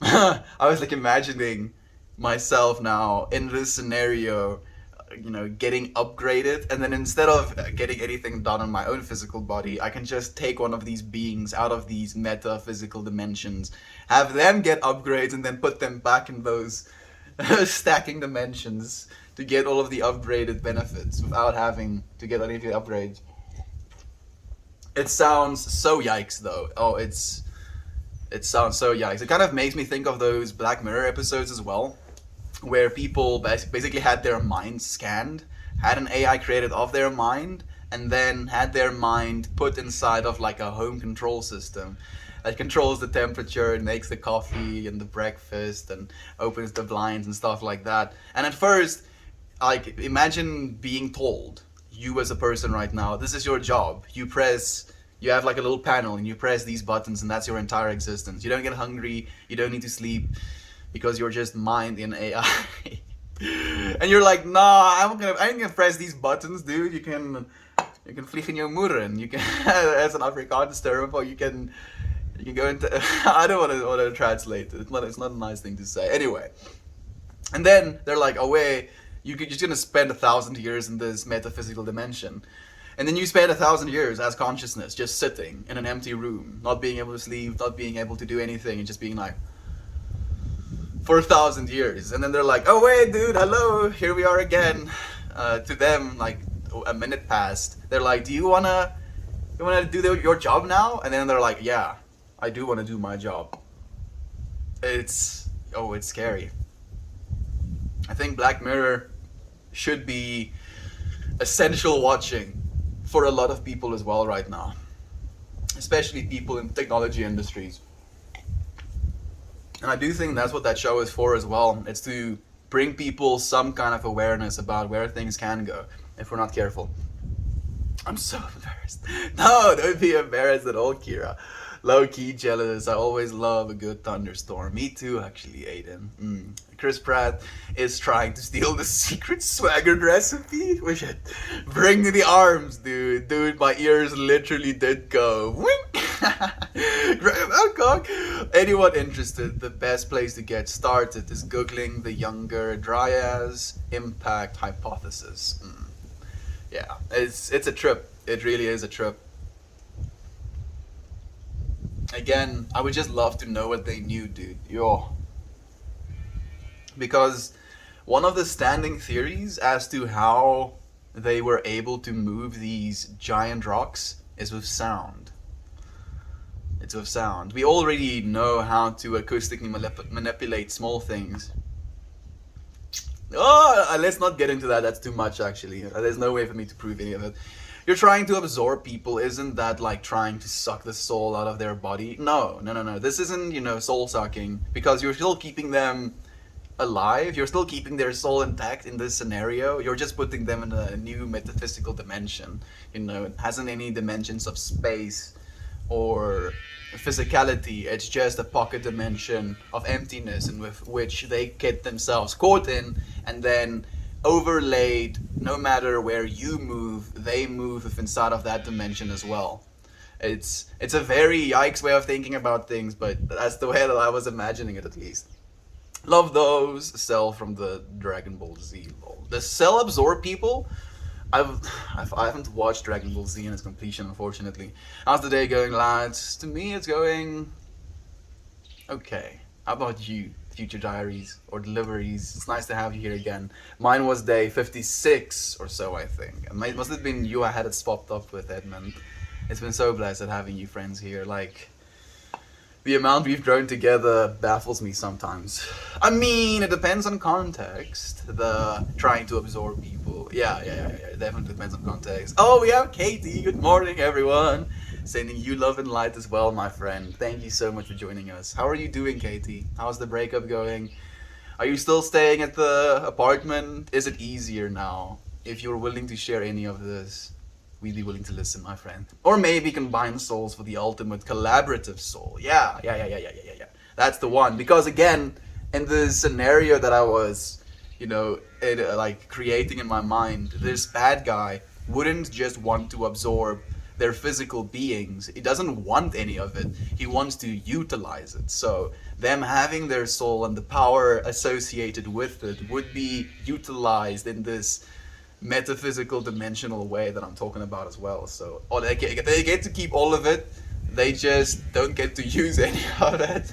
I was, like, imagining myself now in this scenario, you know, getting upgraded, and then instead of getting anything done on my own physical body, I can just take one of these beings out of these metaphysical dimensions, have them get upgrades, and then put them back in those stacking dimensions to get all of the upgraded benefits without having to get any of the upgrades. It sounds so yikes though. It sounds so yikes. It kind of makes me think of those Black Mirror episodes as well, where people basically had their mind scanned, had an AI created of their mind, and then had their mind put inside of like a home control system that controls the temperature and makes the coffee and the breakfast and opens the blinds and stuff like that. And at first, like, imagine being told, you as a person right now, this is your job. You have like a little panel and you press these buttons and that's your entire existence. You don't get hungry, you don't need to sleep, because you're just mind in AI. And you're like, nah, I ain't gonna press these buttons, dude. You can vlieg in your moeren. You can, as an Afrikaans term, or you can go into, I don't want to translate it. It's not a nice thing to say. Anyway. And then they're like, oh wait, you're just gonna spend 1,000 years in this metaphysical dimension. And then you spend 1,000 years as consciousness, just sitting in an empty room, not being able to sleep, not being able to do anything, and just being like, for 1,000 years. And then they're like, oh wait, dude, hello, here we are again. To them, like, a minute passed. They're like, do you wanna do your job now? And then they're like, yeah, I do wanna do my job. it's scary. I think Black Mirror should be essential watching for a lot of people as well right now, especially people in technology industries. And I do think that's what that show is for as well. It's to bring people some kind of awareness about where things can go if we're not careful. I'm so embarrassed. No, don't be embarrassed at all, Kira. Low key jealous. I always love a good thunderstorm. Me too, actually, Aiden. Chris Pratt is trying to steal the secret swagger recipe. We should bring the arms, dude. Dude, my ears literally did go. Wink. Graham Alcock. Anyone interested, the best place to get started is Googling the Younger Dryas Impact Hypothesis. Yeah, it's a trip. It really is a trip. Again, I would just love to know what they knew, dude. Yo. Because one of the standing theories as to how they were able to move these giant rocks is with sound. It's with sound. We already know how to acoustically manipulate small things. Oh, let's not get into that. That's too much, actually. There's no way for me to prove any of it. You're trying to absorb people. Isn't that like trying to suck the soul out of their body? No. This isn't, soul sucking, because you're still keeping them alive. You're still keeping their soul intact in this scenario. You're just putting them in a new metaphysical dimension. It hasn't any dimensions of space or physicality. It's just a pocket dimension of emptiness, and with which they get themselves caught in, and then overlaid. No matter where you move, they move inside of that dimension as well. It's a very yikes way of thinking about things, but that's the way that I was imagining it, at least. Love those. Cell from the Dragon Ball Z. The Cell absorb people. I haven't watched Dragon Ball Z in its completion, unfortunately. How's the day going, lads? To me, it's going okay. How about you, Future Diaries or Deliveries? It's nice to have you here again. Mine was day 56 or so, I think. It must have been you I had it swapped up with, Edmund. It's been so blessed having you friends here. Like, the amount we've grown together baffles me sometimes. I mean, it depends on context. The trying to absorb people. Yeah. It definitely depends on context. Oh, we have Katie. Good morning, everyone. Sending you love and light as well, my friend. Thank you so much for joining us. How are you doing, Katie? How's the breakup going? Are you still staying at the apartment? Is it easier now? If you're willing to share any of this, we'd be willing to listen, my friend. Or maybe combine souls for the ultimate collaborative soul. Yeah. That's the one. Because again, in the scenario that I was, creating in my mind, this bad guy wouldn't just want to absorb their physical beings. He doesn't want any of it. He wants to utilize it. So them having their soul and the power associated with it would be utilized in this metaphysical dimensional way that I'm talking about as well. So they get to keep all of it, they just don't get to use any of it.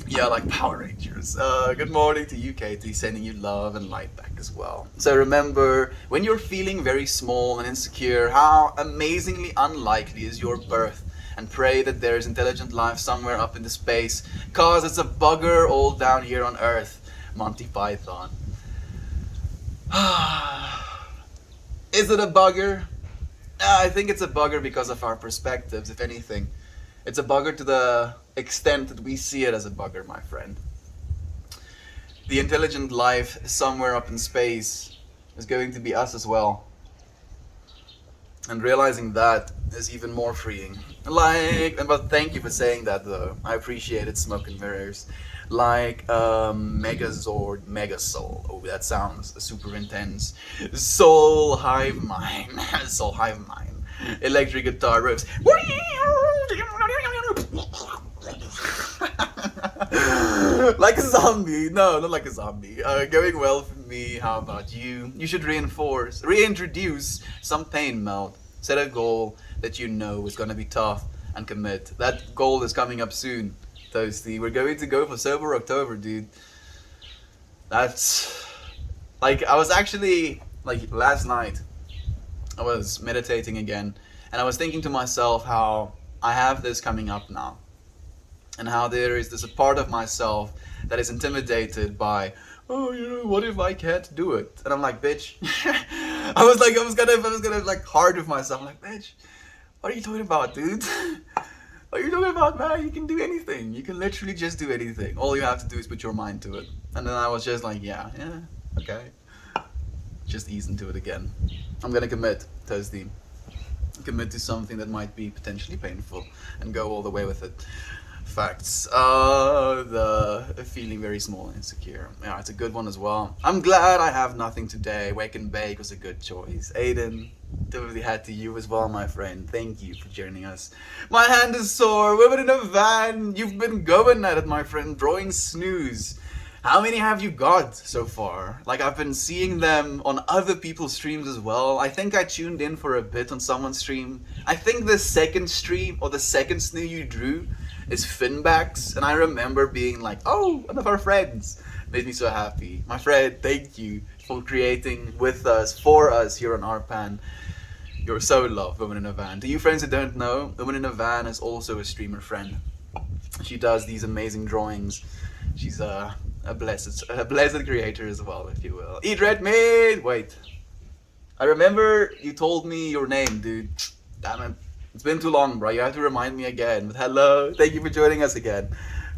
Yeah, like Power Rangers. Good morning to you, Katie, sending you love and light back as well. So remember, when you're feeling very small and insecure, how amazingly unlikely is your birth, and pray that there's intelligent life somewhere up in the space, cause it's a bugger all down here on Earth. Monty Python. Is it a bugger? I think it's a bugger because of our perspectives, if anything. It's a bugger to the extent that we see it as a bugger, my friend. The intelligent life somewhere up in space is going to be us as well. And realizing that is even more freeing. But thank you for saying that, though. I appreciate it, Smoke and Mirrors. Megazord, Megasoul. Oh, that sounds super intense. Soul Hive Mind. Soul Hive Mind. Electric guitar riffs. Like a zombie. No, not like a zombie. Going well for me. How about you? You should reintroduce some pain melt. Set a goal that you know is going to be tough and commit. That goal is coming up soon. Toasty. We're going to go for Sober October, dude. That's I was actually last night I was meditating again, and I was thinking to myself how I have this coming up now. and how there is this a part of myself that is intimidated by, oh, what if I can't do it? And I'm like, bitch. I was gonna like hard with myself. I'm like, bitch, what are you talking about, dude? What are you talking about, man? You can do anything. You can literally just do anything. All you have to do is put your mind to it. And then I was just like, yeah, okay. Just ease into it again. I'm gonna commit, Thursday. Commit to something that might be potentially painful and go all the way with it. Facts. The feeling very small and insecure. Yeah, it's a good one as well. I'm glad I have nothing today. Wake and bake was a good choice. Aiden, totally had to you as well, my friend. Thank you for joining us. My hand is sore. Women in a van. You've been going at it, my friend. Drawing snooze. How many have you got so far? Like, I've been seeing them on other people's streams as well. I think I tuned in for a bit on someone's stream. I think the second stream, or the second snoo you drew, is Finbacks. And I remember being like, oh, one of our friends. Made me so happy. My friend, thank you for creating with us, for us here on Arpan. You're so loved, Women in a Van. To you friends who don't know, Women in a Van is also a streamer friend. She does these amazing drawings. She's a blessed creator as well, if you will. Eat red meat! Wait. I remember you told me your name, dude. Damn it. It's been too long, bro. You have to remind me again. But hello. Thank you for joining us again.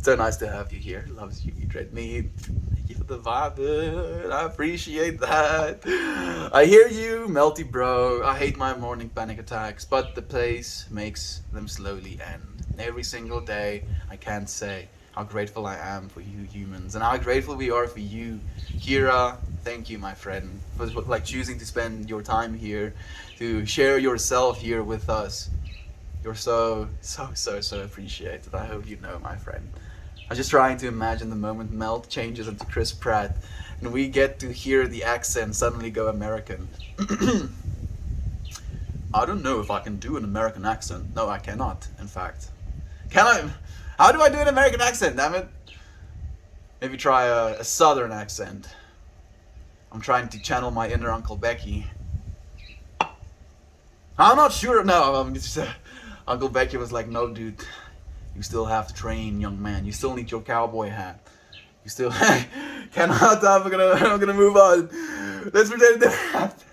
So nice to have you here. Loves you, Eat red meat. Thank you for the vibe, dude. I appreciate that. I hear you, melty bro. I hate my morning panic attacks, but the place makes them slowly end. Every single day, I can't say how grateful I am for you humans, and how grateful we are for you, Kira. Thank you, my friend, for like choosing to spend your time here, to share yourself here with us. You're so appreciated. I hope you know, my friend. I was just trying to imagine the moment Mel changes into Chris Pratt, and we get to hear the accent suddenly go American. I don't know if I can do an American accent. No, I cannot, in fact. Can I? How do I do an American accent, damn it? Maybe try a southern accent. I'm trying to channel my inner Uncle Becky. I'm not sure. No, Uncle Becky was like, no, dude. You still have to train, young man. You still need your cowboy hat. You still cannot. I'm gonna move on. Let's pretend that.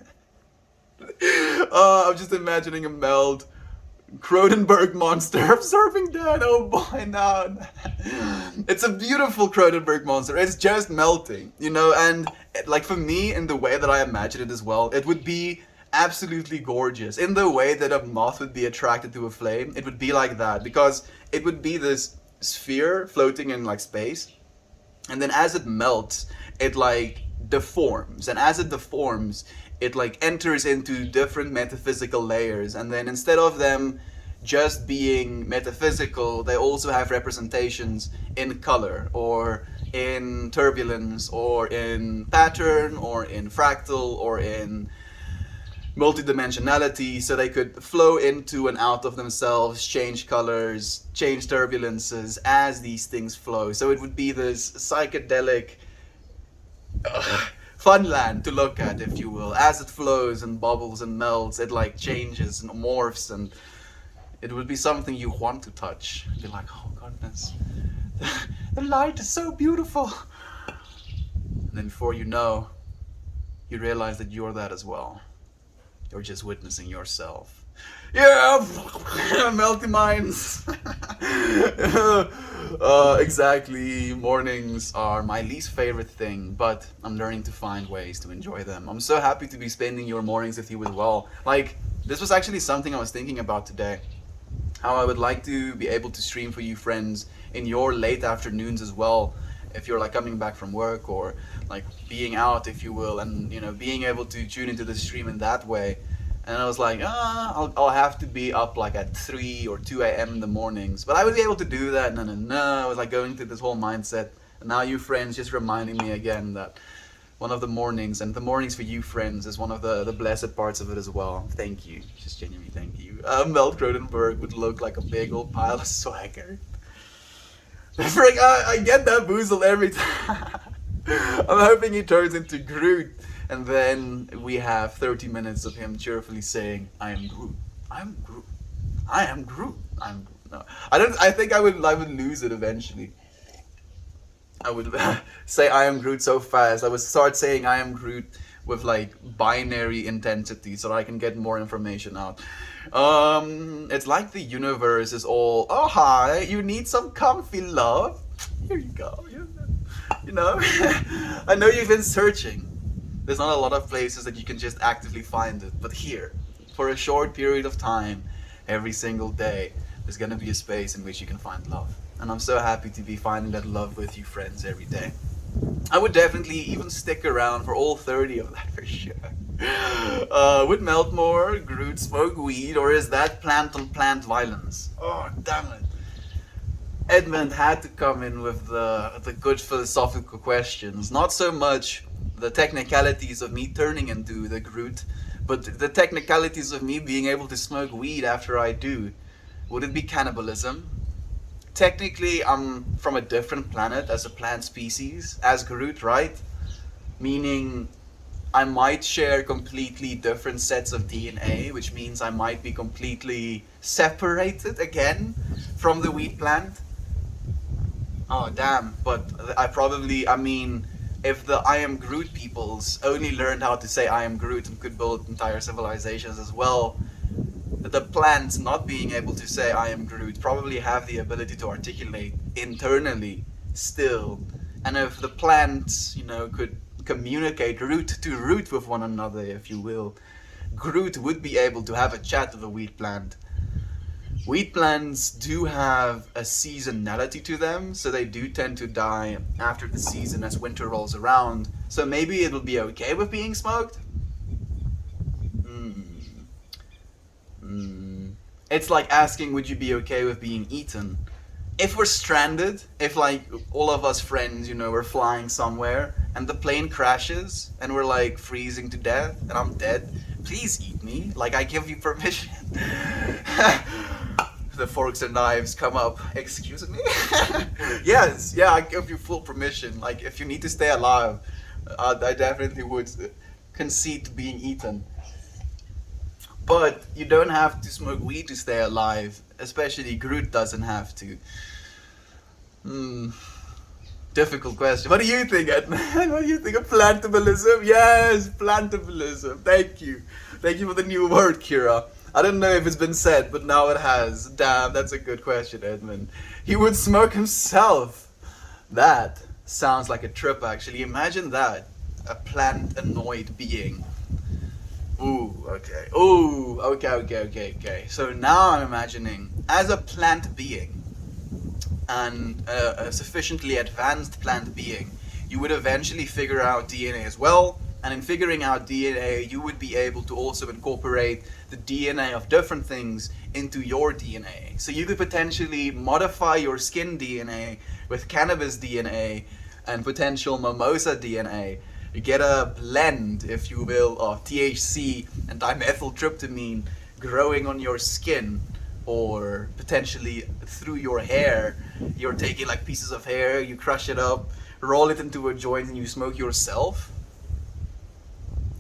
I'm just imagining a meld. Cronenberg monster absorbing dead. Oh boy, no. It's a beautiful Cronenberg monster. It's just melting, and like for me, in the way that I imagine it as well, it would be absolutely gorgeous. In the way that a moth would be attracted to a flame, it would be like that, because it would be this sphere floating in like space, and then as it melts, it like deforms, and as it deforms, it like enters into different metaphysical layers, and then instead of them just being metaphysical, they also have representations in color, or in turbulence, or in pattern, or in fractal, or in multidimensionality, so they could flow into and out of themselves, change colors, change turbulences as these things flow. So it would be this psychedelic fun land to look at, if you will. As it flows and bubbles and melts, it like changes and morphs, and it would be something you want to touch. You're like, oh goodness, the light is so beautiful. And then before you know, you realize that you're that as well. You're just witnessing yourself. Yeah, melty minds. Exactly. Mornings are my least favorite thing, but I'm learning to find ways to enjoy them. I'm so happy to be spending your mornings with you as well. Like, this was actually something I was thinking about today. How I would like to be able to stream for you friends in your late afternoons as well. If you're like coming back from work, or like being out, if you will, and being able to tune into the stream in that way. And I was like, I'll have to be up like at 3 or 2 a.m. in the mornings, but I would be able to do that. No. I was like going through this whole mindset, and now you friends just reminding me again that one of the mornings, and the mornings for you friends, is one of the blessed parts of it as well. Thank you, just genuinely thank you. Mel Cronenberg would look like a big old pile of swagger. Frick, I get that boozle every time. I'm hoping he turns into Groot, and then we have 30 minutes of him cheerfully saying, I am Groot, I am Groot, I am Groot, I am Groot. No, I don't. I think I would lose it eventually. I would say I am Groot so fast. I would start saying I am Groot with like binary intensity so that I can get more information out. It's like the universe is all, oh hi, you need some comfy love. Here you go. You know, I know you've been searching. There's not a lot of places that you can just actively find it, but here, for a short period of time, every single day, there's gonna be a space in which you can find love. And I'm so happy to be finding that love with you friends every day. I would definitely even stick around for all 30 of that for sure. Would Meltmore, Groot smoke weed, or is that plant on plant violence? Oh, damn it. Edmund had to come in with the good philosophical questions. Not so much the technicalities of me turning into the Groot, but the technicalities of me being able to smoke weed after I do. Would it be cannibalism? Technically, I'm from a different planet as a plant species, as Groot, right? Meaning, I might share completely different sets of DNA, which means I might be completely separated again from the wheat plant. Oh, damn. But I mean, if the I am Groot peoples only learned how to say I am Groot and could build entire civilizations as well, the plants not being able to say I am Groot probably have the ability to articulate internally still. And if the plants, could communicate root to root with one another, if you will, Groot would be able to have a chat with a wheat plant. Wheat plants do have a seasonality to them, so they do tend to die after the season as winter rolls around. So maybe it'll be okay with being smoked? It's like asking, would you be okay with being eaten? If we're stranded, if like all of us friends, we're flying somewhere and the plane crashes and we're like freezing to death and I'm dead, please eat me. Like I give you permission. The forks and knives come up. Excuse me? Yes, yeah, I give you full permission. Like if you need to stay alive, I definitely would concede to being eaten. But you don't have to smoke weed to stay alive. Especially Groot doesn't have to. Difficult question. What do you think, Edmund? What do you think of plantabalism? Yes, plantabalism. Thank you. Thank you for the new word, Kira. I don't know if it's been said, but now it has. Damn, that's a good question, Edmund. He would smoke himself. That sounds like a trip, actually. Imagine that. A plant-annoyed being. Ooh, okay. Ooh, okay. So now I'm imagining, as a plant being, and a sufficiently advanced plant being, you would eventually figure out DNA as well. And in figuring out DNA, you would be able to also incorporate the DNA of different things into your DNA. So you could potentially modify your skin DNA with cannabis DNA and potential mimosa DNA. You get a blend, if you will, of THC and dimethyltryptamine growing on your skin, or potentially through your hair. You're taking like pieces of hair, you crush it up, roll it into a joint, and you smoke yourself.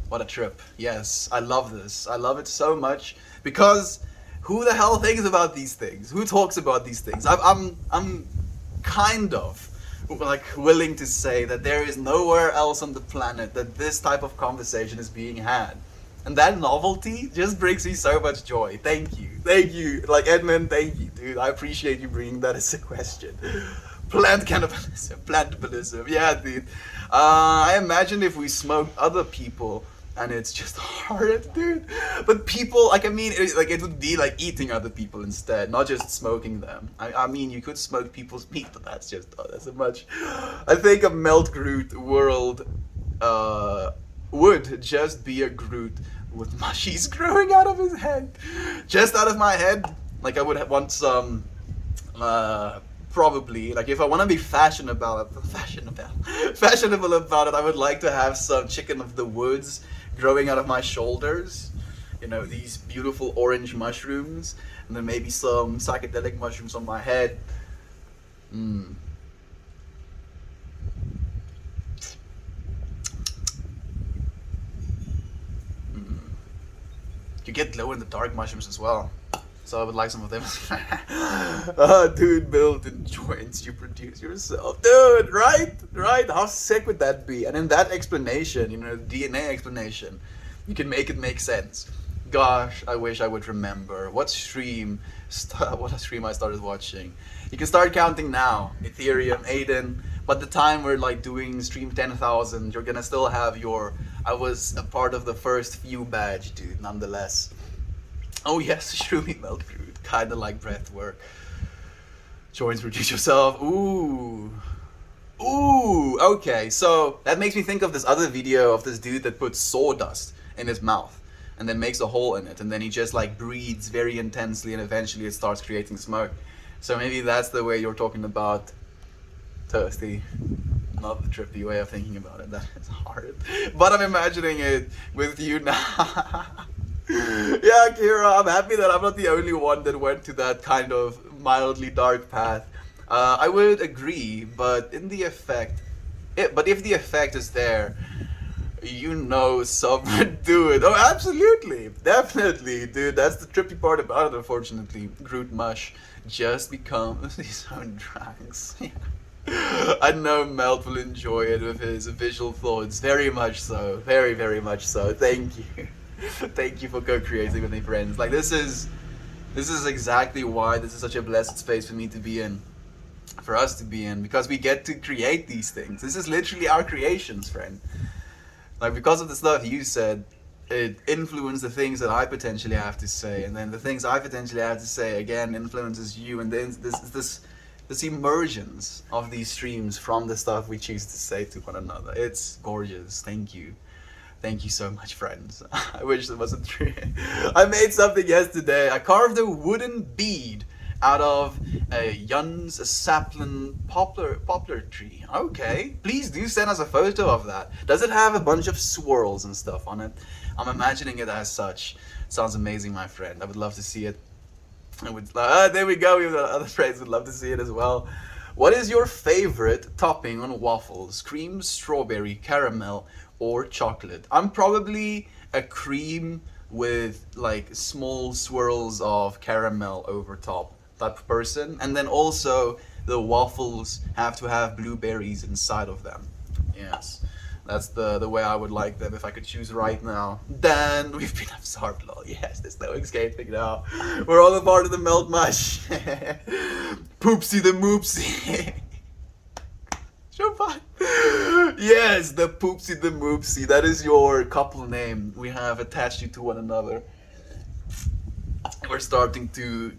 What a trip. Yes, I love this. I love it so much because who the hell thinks about these things? Who talks about these things? I'm kind of like willing to say that there is nowhere else on the planet that this type of conversation is being had. And that novelty just brings me so much joy. Thank you. Like Edmund, thank you, dude. I appreciate you bringing that as a question. Plant cannibalism, plantabilism, yeah, dude. I imagine if we smoked other people, and it's just hard, dude. But people, like, I mean, it would be like eating other people instead, not just smoking them. I mean, you could smoke people's meat, but that's a much. I think a Melt Groot world would just be a Groot with mushies growing out of his head. Just out of my head. Like, I would want some, probably, like, if I want to be fashionable about it, I would like to have some chicken of the woods growing out of my shoulders. These beautiful orange mushrooms, and then maybe some psychedelic mushrooms on my head. You get glow in the dark mushrooms as well. So I would like some of them. Dude, built in joints you produce yourself. Dude, right? Right? How sick would that be? And in that explanation, DNA explanation, you can make it make sense. Gosh, I wish I would remember. What stream I started watching. You can start counting now. Ethereum, Aiden. By the time we're like doing stream 10,000, you're gonna still have your I was a part of the first few badge, dude, nonetheless. Oh yes, shroomy milk fruit, kinda like breath work. Joins reduce yourself. Ooh. Ooh, okay, so that makes me think of this other video of this dude that puts sawdust in his mouth and then makes a hole in it, and then he just like breathes very intensely and eventually it starts creating smoke. So maybe that's the way you're talking about, Thirsty. Not the trippy way of thinking about it, that is hard. But I'm imagining it with you now. Yeah, Kira, I'm happy that I'm not the only one that went to that kind of mildly dark path. I would agree, but in the effect, but if the effect is there, some would do it. Oh, absolutely, definitely, dude. That's the trippy part about it. Unfortunately, Groot Mush just becomes his own drugs. I know Melt will enjoy it with his visual thoughts. Very much so. Very, very much so. Thank you. Thank you for co-creating with me, friends. Like, this is exactly why this is such a blessed space for me to be in. For us to be in. Because we get to create these things. This is literally our creations, friend. Like, because of the stuff you said, it influenced the things that I potentially have to say. And then the things I potentially have to say, again, influences you. And then this emergence of these streams from the stuff we choose to say to one another. It's gorgeous. Thank you. Thank you so much, friends. I wish it wasn't true. I made something yesterday. I carved a wooden bead out of a sapling poplar tree. Okay, please do send us a photo of that. Does it have a bunch of swirls and stuff on it? I'm imagining it as such. Sounds amazing, my friend. I would love to see it. There we go. We have other friends would love to see it as well. What is your favorite topping on waffles? Cream, strawberry, caramel, or chocolate? I'm probably a cream with like small swirls of caramel over top type of person. And then also the waffles have to have blueberries inside of them. Yes. That's the way I would like them if I could choose right now. Then we've been absorbed, lol. Yes, there's no escaping now. We're all a part of the melt mush. Poopsie the moopsie. So fun. Yes, the Poopsie the moopsie. That is your couple name. We have attached you to one another. We're starting to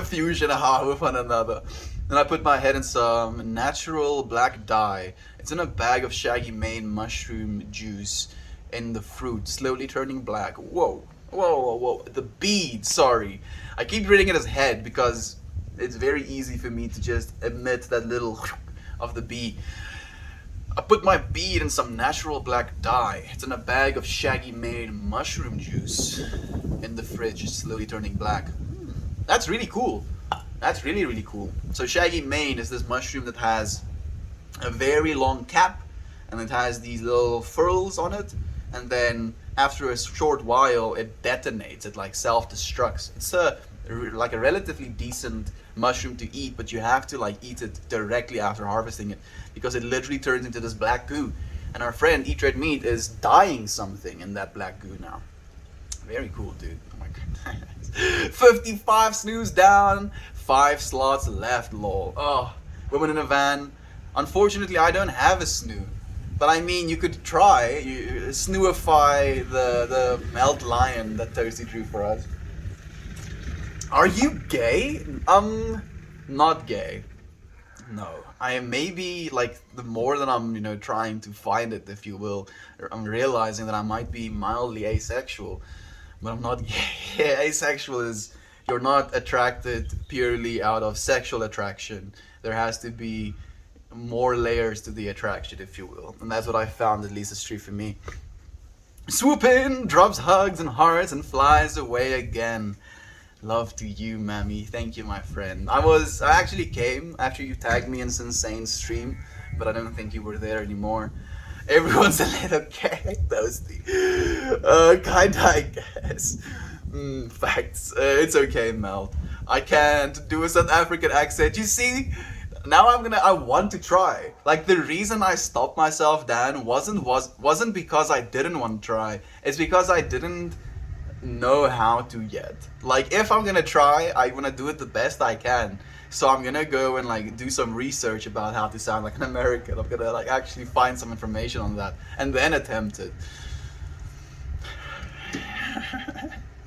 fusion with one another. Then I put my head in some natural black dye. It's in a bag of shaggy mane mushroom juice in the fruit, slowly turning black. Whoa, whoa, whoa, whoa. The bead, sorry. I keep reading it as head because it's very easy for me to just emit that little of the bead. I put my bead in some natural black dye. It's in a bag of shaggy mane mushroom juice in the fridge, slowly turning black. That's really cool. That's really, really cool. So shaggy mane is this mushroom that has a very long cap and it has these little furls on it, and then after a short while it detonates, it like self-destructs. It's like a relatively decent mushroom to eat, but you have to like eat it directly after harvesting it because it literally turns into this black goo, and our friend Eat Red Meat is dyeing something in that black goo now. Very cool, dude. Oh my goodness. 55 snooze down, 5 slots left, lol. Oh, women in a van. Unfortunately, I don't have a snoo. But I mean, you could try. You snooify the melt lion that Toasty drew for us. Are you gay? Not gay. No. I am maybe, like, the more that I'm, trying to find it, if you will, I'm realizing that I might be mildly asexual. But I'm not gay. Asexual is you're not attracted purely out of sexual attraction. There has to be more layers to the attraction, if you will. And that's what I found, at least is true for me. Swoop in, drops hugs and hearts and flies away again. Love to you, Mammy. Thank you, my friend. I actually came after you tagged me in Insane stream, but I don't think you were there anymore. Everyone's a little gay, Toasty. Kinda, I guess. Facts. It's okay, Mel. I can't do a South African accent. You see, now I want to try. Like, the reason I stopped myself, Dan, wasn't because I didn't want to try. It's because I didn't know how to yet. Like, if I'm gonna try, I wanna do it the best I can. So I'm gonna go and like do some research about how to sound like an American. I'm gonna like actually find some information on that and then attempt it.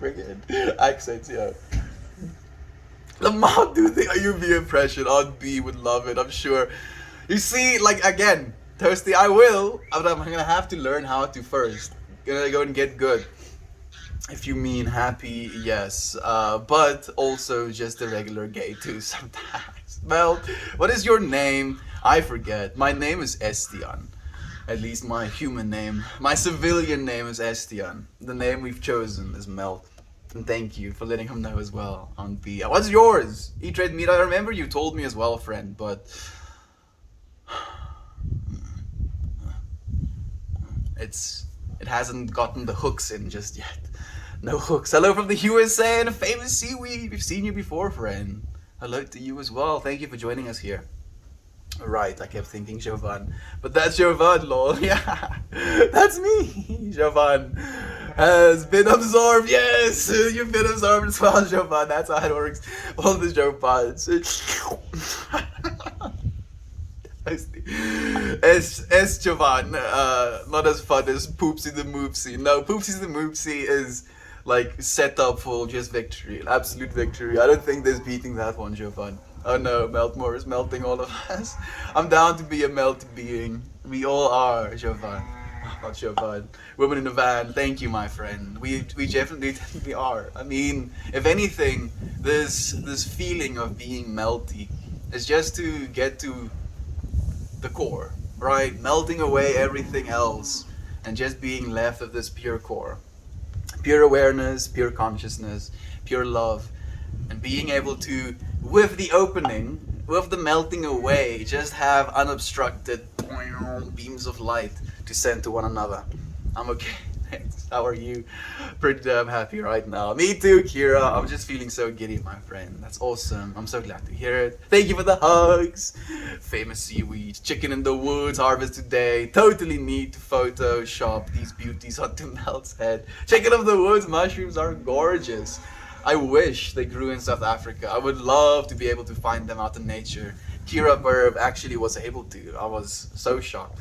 Friggin' accents, yeah. Lamar do the UV impression on B would love it, I'm sure. You see, like again, Toasty, I will, but I'm gonna have to learn how to first. Gonna go and get good. If you mean happy, yes, but also just a regular gay too sometimes. Well, what is your name? I forget. My name is Estian. At least my human name. My civilian name is Estian. The name we've chosen is Mel. And thank you for letting him know as well on B. What's yours? E-Trade Meet. I remember you told me as well, friend, but it hasn't gotten the hooks in just yet. No hooks. Hello from the USA and a famous seaweed. We've seen you before, friend. Hello to you as well. Thank you for joining us here. Right, I kept thinking Jovan. But that's Jovan, lol. Yeah, that's me. Jovan has been absorbed. Yes, you've been absorbed as well, Jovan. That's how it works. All the Jovans. S Jovan, not as fun as Poopsie the Moopsie. No, Poopsie the Moopsie is like set up for just victory, absolute victory. I don't think there's beating that one, Jovan. Oh no, Meltmore is melting all of us. I'm down to be a melt being. We all are, Jovan. Not Jovan. Women in a van. Thank you, my friend. We definitely are. I mean, if anything, this feeling of being melty is just to get to the core, right? Melting away everything else and just being left with this pure core. Pure awareness, pure consciousness, pure love, and being able to, with the opening, with the melting away, just have unobstructed beams of light to send to one another. I'm okay. Thanks. How are you? Pretty damn happy right now. Me too, Kira. I'm just feeling so giddy, my friend. That's awesome. I'm so glad to hear it. Thank you for the hugs. Famous seaweed. Chicken in the woods. Harvest today. Totally need to Photoshop these beauties onto Mel's head. Chicken of the woods. Mushrooms are gorgeous. I wish they grew in South Africa. I would love to be able to find them out in nature. Kira Burb actually was able to. I was so shocked.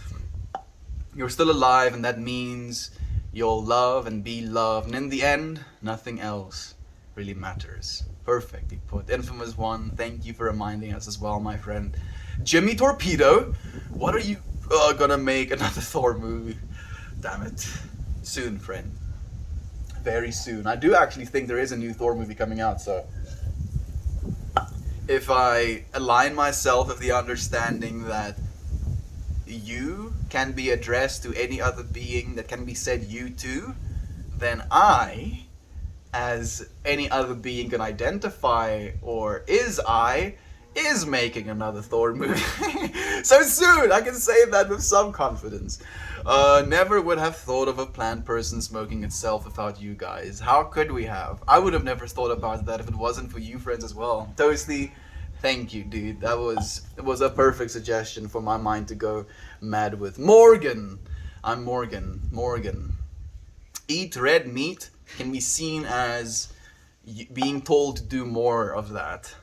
You're still alive, and that means you'll love and be loved, and in the end, nothing else really matters. Perfectly put. Infamous One, thank you for reminding us as well, my friend. Jimmy Torpedo, what are you gonna make another Thor movie? Damn it. Soon, friend. Very soon. I do actually think there is a new Thor movie coming out, so if I align myself with the understanding that you can be addressed to any other being that can be said you to, then I, as any other being can identify, or is making another Thor movie. So soon, I can say that with some confidence. Never would have thought of a plant person smoking itself without you guys. How could we have? I would have never thought about that if it wasn't for you friends as well. Toasty, thank you, dude. It was a perfect suggestion for my mind to go mad with. Morgan. I'm Morgan. Morgan. Eat red meat can be seen as being told to do more of that.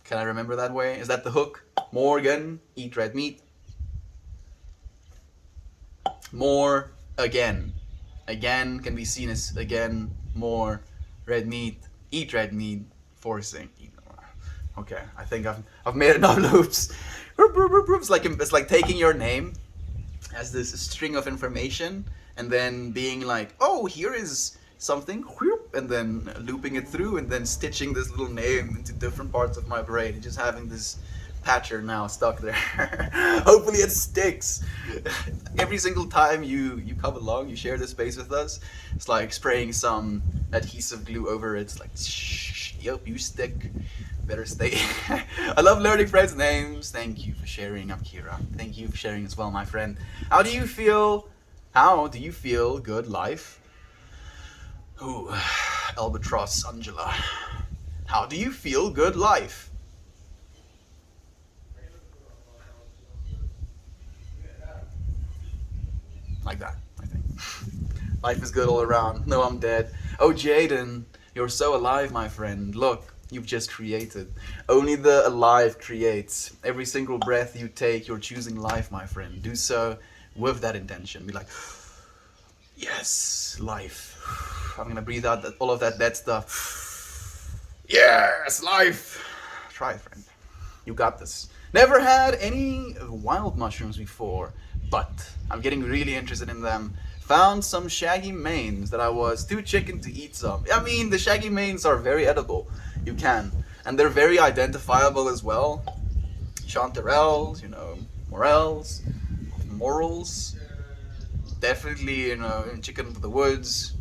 Can I remember that way? Is that the hook? Morgan, eat red meat. More, again. Again can be seen as again, more, red meat, eat red meat, forcing. Okay, I think I've made enough loops. It's like taking your name as this string of information and then being like, oh, here is something, and then looping it through and then stitching this little name into different parts of my brain and just having this pattern now stuck there. Hopefully it sticks. Every single time you come along, you share this space with us, it's like spraying some adhesive glue over it. It's like, shh, yep, you stick. Better stay. I love learning friends' names. Thank you for sharing, Akira. Thank you for sharing as well, my friend. How do you feel? Good life? Ooh, Albatross Angela. How do you feel good life? Like that, I think. Life is good all around. No, I'm dead. Oh, Jaden, you're so alive, my friend. Look, you've just created. Only the alive creates. Every single breath you take, you're choosing life, my friend. Do so with that intention. Be like, yes, life. I'm gonna breathe out all of that dead stuff. Yes, life. Try it, friend. You got this. Never had any wild mushrooms before, but I'm getting really interested in them. Found some shaggy manes that I was too chicken to eat some. I mean, the shaggy manes are very edible. You can. And they're very identifiable as well. Chanterelles, morels, morals. Definitely, chicken of the woods.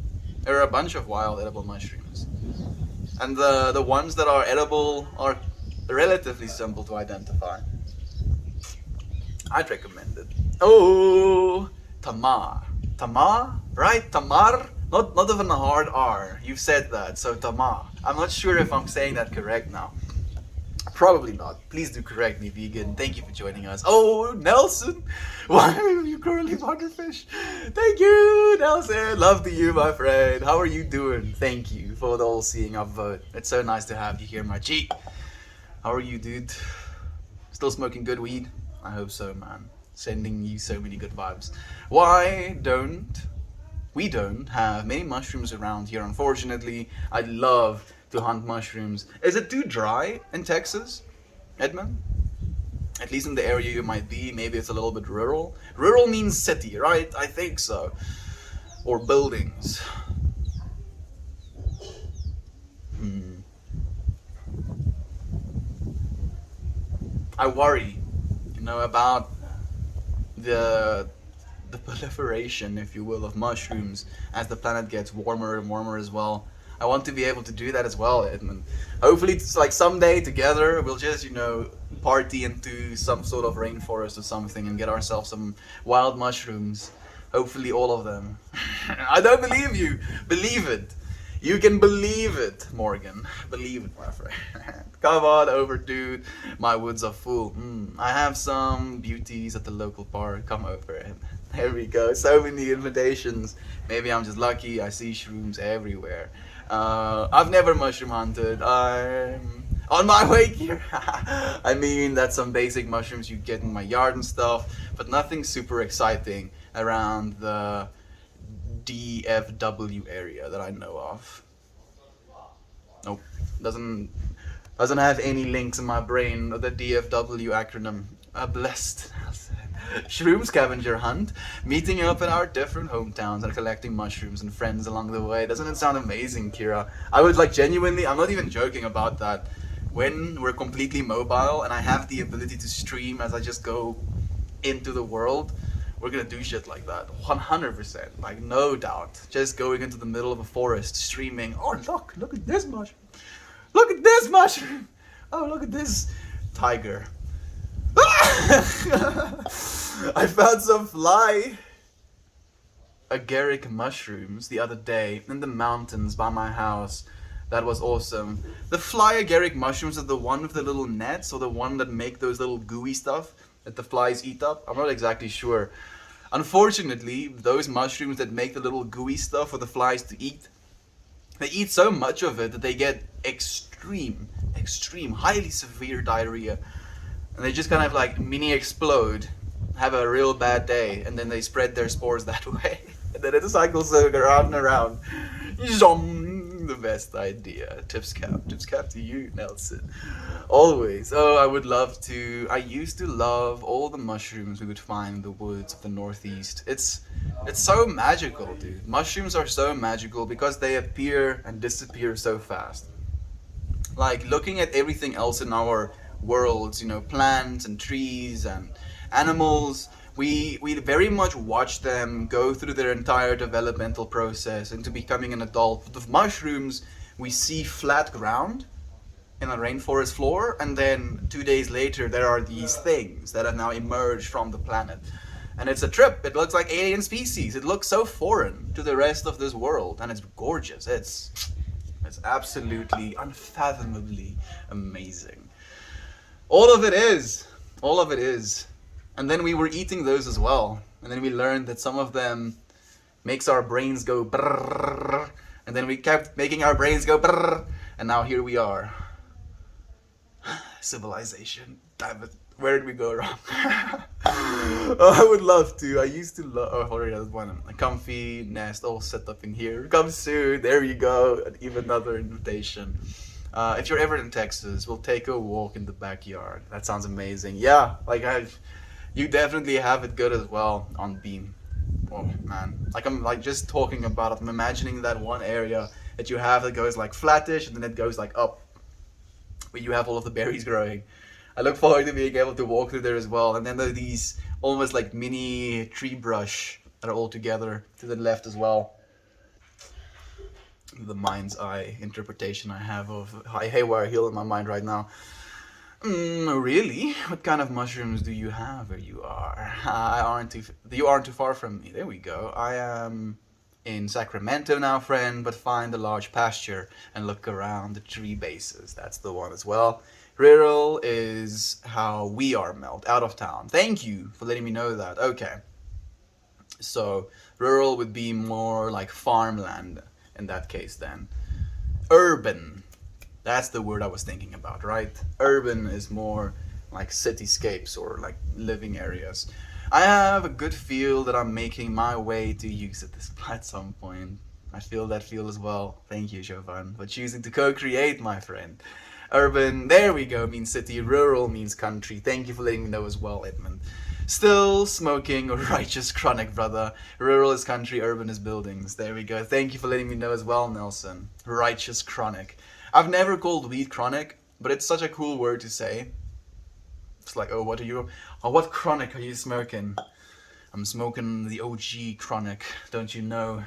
There are a bunch of wild edible mushrooms. And the ones that are edible are relatively simple to identify. I'd recommend it. Oh, Tamar. Tamar, right? Tamar? Not even a hard R. You've said that, so Tamar. I'm not sure if I'm saying that correct now. Probably not. Please do correct me, vegan. Thank you for joining us. Oh, Nelson! Why are you currently butterfish? Thank you, Nelson. Love to you, my friend. How are you doing? Thank you for the all-seeing upvote. It's so nice to have you here, my cheek. How are you, dude? Still smoking good weed? I hope so, man. Sending you so many good vibes. Why don't we don't have many mushrooms around here, unfortunately. I'd love to hunt mushrooms. Is it too dry in Texas, Edmund? At least in the area you might be. Maybe it's a little bit rural. Rural means city, right? I think so. Or buildings. I worry, about the proliferation, if you will, of mushrooms as the planet gets warmer and warmer as well. I want to be able to do that as well, Edmund. Hopefully, it's like someday together we'll just, party into some sort of rainforest or something and get ourselves some wild mushrooms. Hopefully, all of them. I don't believe you. Believe it. You can believe it, Morgan. Believe it, my friend. Come on over, dude. My woods are full. I have some beauties at the local park. Come over. There we go. So many invitations. Maybe I'm just lucky. I see shrooms everywhere. I've never mushroom hunted. I'm on my way here. I mean, that's some basic mushrooms you get in my yard and stuff, but nothing super exciting around the DFW area that I know of. Nope. Doesn't have any links in my brain. The DFW acronym. Blessed. Shroom scavenger hunt, meeting up in our different hometowns and collecting mushrooms and friends along the way. Doesn't it sound amazing, Kira? I would genuinely, I'm not even joking about that. When we're completely mobile and I have the ability to stream as I just go into the world, we're gonna do shit like that. 100%. No doubt. Just going into the middle of a forest, streaming. Oh, look at this mushroom. Look at this mushroom. Oh, look at this tiger. I found some fly agaric mushrooms the other day in the mountains by my house. That was awesome. The fly agaric mushrooms are the one with the little nets, or the one that make those little gooey stuff that the flies eat up? I'm not exactly sure. Unfortunately, those mushrooms that make the little gooey stuff for the flies to eat, they eat so much of it that they get extreme, highly severe diarrhea. And they just kind of mini explode, have a real bad day, and then they spread their spores that way. And then it cycles around and around. The best idea. Tips cap to you, Nelson. Always. Oh, I used to love all the mushrooms we would find in the woods of the Northeast. It's so magical, dude. Mushrooms are so magical because they appear and disappear so fast. Looking at everything else in our worlds, plants and trees and animals, we very much watch them go through their entire developmental process into becoming an adult. With mushrooms, we see flat ground in a rainforest floor, and then 2 days later there are these things that have now emerged from the planet. And it's a trip. It looks like alien species. It looks so foreign to the rest of this world, and it's gorgeous. It's absolutely unfathomably amazing. All of it is. All of it is. And then we were eating those as well. And then we learned that some of them makes our brains go brrrr. And then we kept making our brains go brrrr. And now here we are. Civilization. Damn it. Where did we go wrong? Oh, I would love to. I used to love. Oh, already had one. A comfy nest all set up in here. Come soon. There you go. And even another invitation. If you're ever in Texas, we'll take a walk in the backyard. That sounds amazing. Yeah, like you definitely have it good as well on Beam. Oh man, like I'm like just talking about it. I'm imagining that one area that you have that goes like flattish and then it goes like up, where you have all of the berries growing. I look forward to being able to walk through there as well. And then there are these almost like mini tree brush that are all together to the left as well. The mind's eye interpretation I have of Haywire Hill in my mind right now. Really? What kind of mushrooms do you have where you are? You aren't too far from me. There we go. I am in Sacramento now, friend, but find a large pasture and look around the tree bases. That's the one as well. Rural is how we are, Melt, out of town. Thank you for letting me know that. Okay. So, rural would be more like farmland in that case then. Urban. That's the word I was thinking about, right? Urban is more like cityscapes or like living areas. I have a good feel that I'm making my way to use it at some point. I feel that feel as well. Thank you, Jovan, for choosing to co-create, my friend. Urban, there we go, means city. Rural means country. Thank you for letting me know as well, Edmund. Still smoking, righteous chronic, brother. Rural is country, urban is buildings. There we go. Thank you for letting me know as well, Nelson. Righteous chronic. I've never called weed chronic, but it's such a cool word to say. It's like, oh, what chronic are you smoking? I'm smoking the OG chronic, don't you know?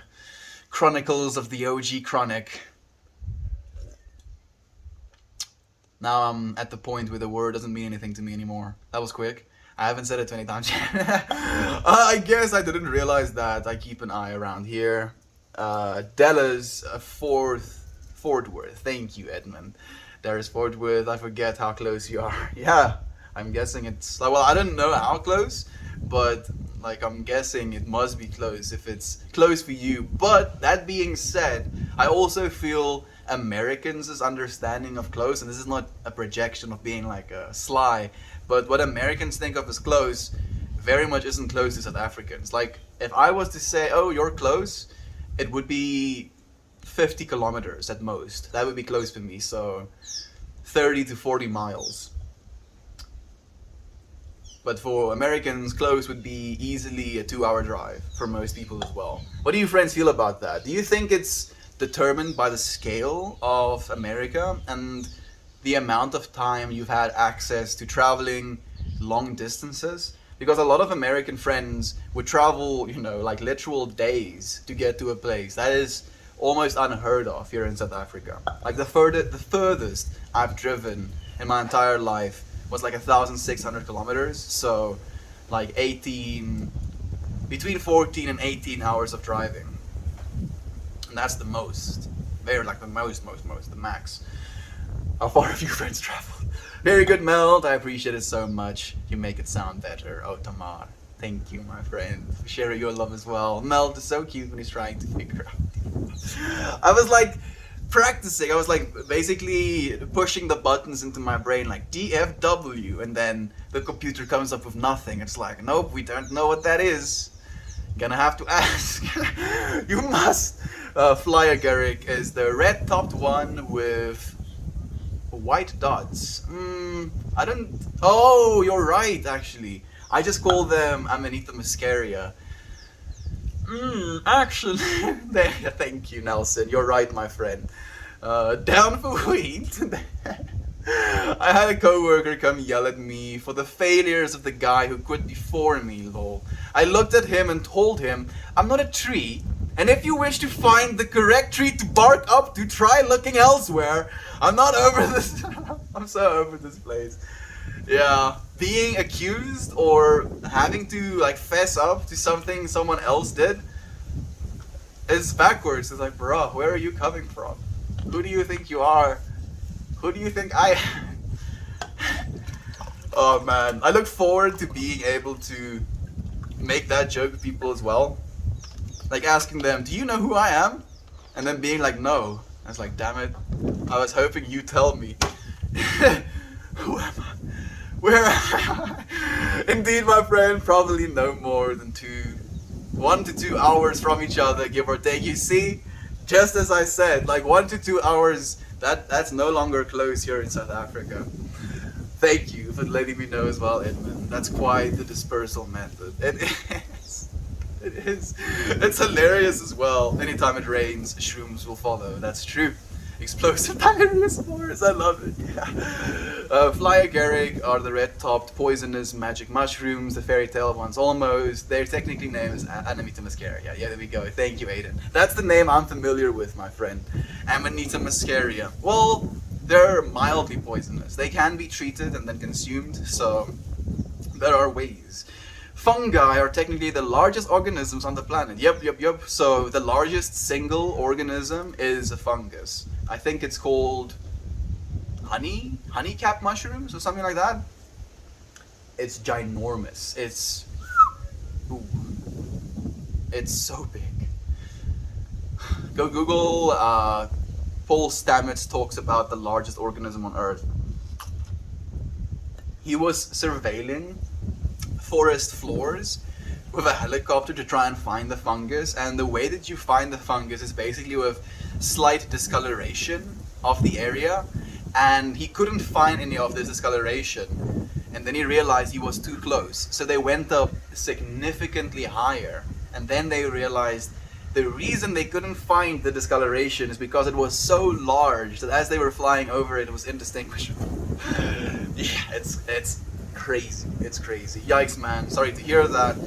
Chronicles of the OG chronic. Now I'm at the point where the word doesn't mean anything to me anymore. That was quick. I haven't said it 20 times yet. I guess I didn't realize that. I keep an eye around here. Della's Fort Worth. Thank you, Edmund. There is Fort Worth. I forget how close you are. Yeah, I'm guessing it's... Well, I don't know how close, but like I'm guessing it must be close if it's close for you. But that being said, I also feel Americans' understanding of close, and this is not a projection of being like a sly, but what Americans think of as close very much isn't close to South Africans. Like, if I was to say, oh, you're close, it would be 50 kilometers at most. That would be close for me, so 30 to 40 miles. But for Americans, close would be easily a 2-hour drive for most people as well. What do you friends feel about that? Do you think it's determined by the scale of America and the amount of time you've had access to traveling long distances? Because a lot of American friends would travel, like literal days to get to a place. That is almost unheard of here in South Africa. Like the furthest I've driven in my entire life was like 1,600 kilometers. So like between 14 and 18 hours of driving. And that's the most. Very like the most, the max. How far have you friends traveled? Very good, Meld. I appreciate it so much. You make it sound better. Oh, Tamar. Thank you, my friend, for sharing your love as well. Meld is so cute when he's trying to figure out. I was like practicing. I was like basically pushing the buttons into my brain like DFW, and then the computer comes up with nothing. It's like, nope, we don't know what that is. Gonna have to ask. You must. Flyer Garrick is the red topped one with white dots. I don't... Oh, you're right, actually. I just call them Amanita muscaria. Actually... Thank you, Nelson. You're right, my friend. Down for wheat. I had a coworker come yell at me for the failures of the guy who quit before me, lol. I looked at him and told him, I'm not a tree, and if you wish to find the correct tree to bark up to, try looking elsewhere. I'm not over this. I'm so over this place. Yeah, being accused or having to like fess up to something someone else did is backwards. It's like, bro, where are you coming from? Who do you think you are? Who do you think I am? Oh man, I look forward to being able to make that joke with people as well. Like asking them, do you know who I am? And then being like, no. I was like, damn it. I was hoping you tell me. Who am I? Where am I? Indeed, my friend, probably no more than 1 to 2 hours from each other, give or take. You see, just as I said, like 1 to 2 hours, that's no longer close here in South Africa. Thank you for letting me know as well, Edmund. That's quite the dispersal method. It is. It is. It's hilarious as well. Anytime it rains, shrooms will follow. That's true. Explosive diarrhea spores. I love it. Yeah. Fly agaric are the red-topped poisonous magic mushrooms. The fairy tale ones almost. They're technically named as Amanita muscaria. Yeah, there we go. Thank you, Aiden. That's the name I'm familiar with, my friend. Amanita muscaria. Well, they're mildly poisonous. They can be treated and then consumed, so there are ways. Fungi are technically the largest organisms on the planet. Yep. So the largest single organism is a fungus. I think it's called honeycap mushrooms or something like that. It's ginormous. Ooh, it's so big. Go Google. Paul Stamets talks about the largest organism on Earth. He was surveilling forest floors with a helicopter to try and find the fungus, and the way that you find the fungus is basically with slight discoloration of the area, and he couldn't find any of this discoloration, and then he realized he was too close, so they went up significantly higher, and then they realized the reason they couldn't find the discoloration is because it was so large that as they were flying over it was indistinguishable. Yeah, it's crazy. It's crazy. Yikes, man. Sorry to hear that.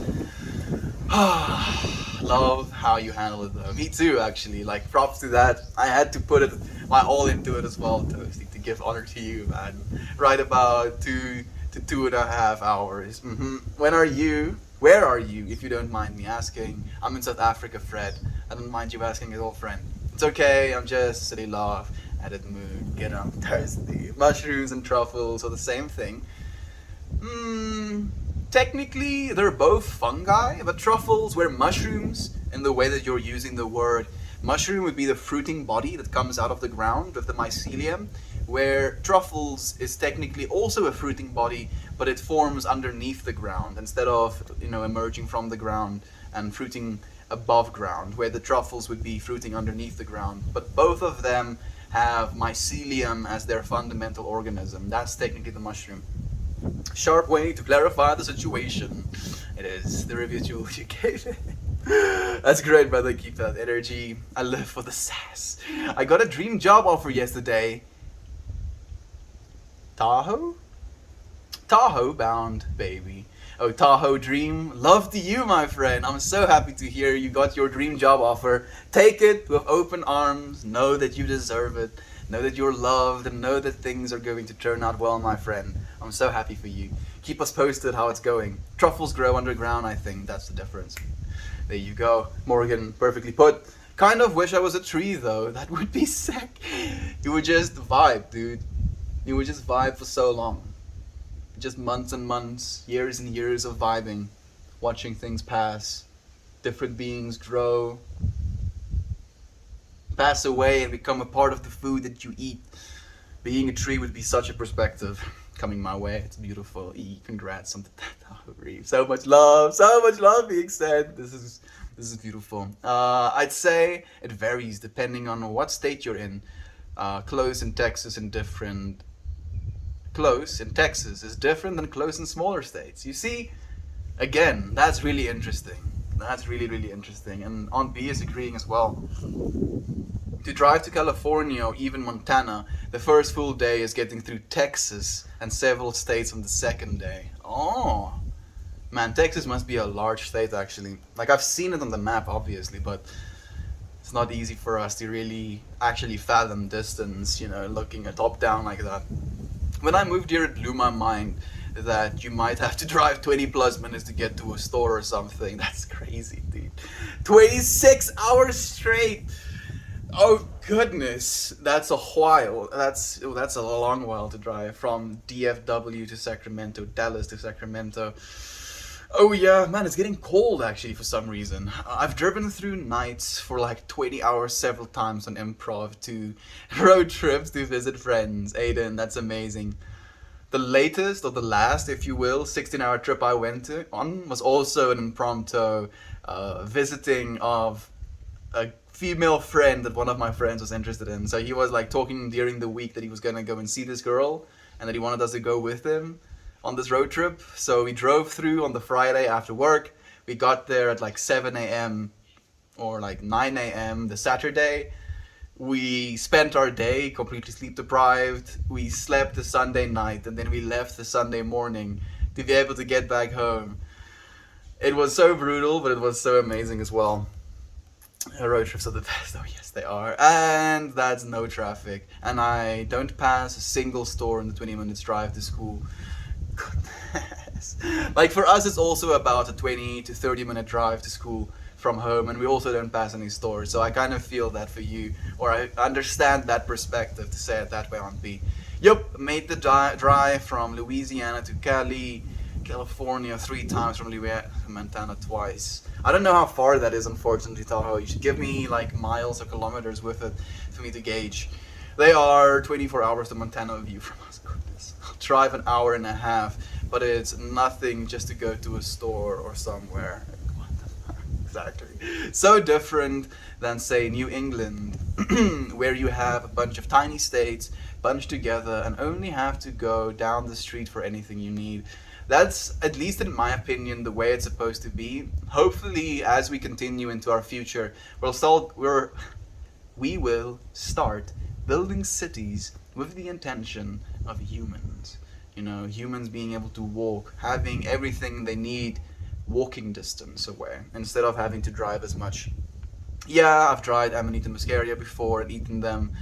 Love how you handle it though. Me too, actually. Like, props to that. I had to put my all into it as well, Toasty, to give honor to you, man. Right about 2 to 2.5 hours. When are you? Where are you, if you don't mind me asking? I'm in South Africa, Fred. I don't mind you asking at all, friend. It's okay, I'm just silly laugh, added mood, get up, thirsty. Mushrooms and truffles are the same thing. Technically, they're both fungi, but truffles were mushrooms in the way that you're using the word. Mushroom would be the fruiting body that comes out of the ground with the mycelium, where truffles is technically also a fruiting body, but it forms underneath the ground instead of, emerging from the ground and fruiting above ground, where the truffles would be fruiting underneath the ground. But both of them have mycelium as their fundamental organism. That's technically the mushroom. Sharp way to clarify the situation. It is the review you gave it. That's great, brother. Keep that energy. I live for the sass. I got a dream job offer yesterday. Tahoe? Tahoe bound, baby. Oh, Tahoe dream. Love to you, my friend. I'm so happy to hear you got your dream job offer. Take it with open arms. Know that you deserve it. Know that you're loved and know that things are going to turn out well, my friend. I'm so happy for you. Keep us posted how it's going. Truffles grow underground, I think. That's the difference. There you go. Morgan, perfectly put. Kind of wish I was a tree, though. That would be sick. You would just vibe, dude. You would just vibe for so long. Just months and months, years and years of vibing. Watching things pass. Different beings grow. Pass away and become a part of the food that you eat. Being a tree would be such a perspective. Coming my way. It's beautiful. Congrats on the Tahoe Reef. So much love being said. This is beautiful. I'd say it varies depending on what state you're in. Close in Texas is different than close in smaller states. You see, again, that's really interesting. That's really, really interesting. And Aunt B is agreeing as well. To drive to California or even Montana, the first full day is getting through Texas and several states on the second day. Oh, man, Texas must be a large state actually. Like, I've seen it on the map obviously, but it's not easy for us to really actually fathom distance, looking at top down like that. When I moved here, it blew my mind that you might have to drive 20 plus minutes to get to a store or something. That's crazy, dude. 26 hours straight. Oh goodness, that's a while. That's a long while to drive from DFW to Sacramento, Dallas to Sacramento. Oh yeah, man, it's getting cold actually for some reason. I've driven through nights for like 20 hours several times on improv to road trips to visit friends. Aiden, that's amazing. The latest, or the last, if you will, 16-hour trip I went on was also an impromptu visiting of a female friend that one of my friends was interested in. So he was like talking during the week that he was gonna go and see this girl and that he wanted us to go with him on this road trip. So we drove through on the Friday after work. We got there at like 7 a.m. or like 9 a.m. the Saturday. We spent our day completely sleep deprived. We slept the Sunday night and then we left the Sunday morning to be able to get back home. It was so brutal, but it was so amazing as well. Road trips are the best. Oh yes, they are. And that's no traffic. And I don't pass a single store in the 20 minutes drive to school. Goodness. Like for us, it's also about a 20 to 30 minute drive to school from home, and we also don't pass any stores. So I kind of feel that for you, or I understand that perspective, to say it that way on B. Yup, made the drive from Louisiana to Cali, California 3 times, from Louisiana to Montana twice. I don't know how far that is, unfortunately, Tahoe. You should give me like miles or kilometers with it for me to gauge. They are 24 hours to Montana view from us. Goodness. I'll drive an hour and a half, but it's nothing just to go to a store or somewhere. What the fuck? Exactly. So different than, say, New England, where you have a bunch of tiny states bunched together and only have to go down the street for anything you need. That's, at least in my opinion, the way it's supposed to be. Hopefully, as we continue into our future, we will start building cities with the intention of humans. You know, humans being able to walk, having everything they need walking distance away, instead of having to drive as much. Yeah, I've tried Amanita muscaria before and eaten them.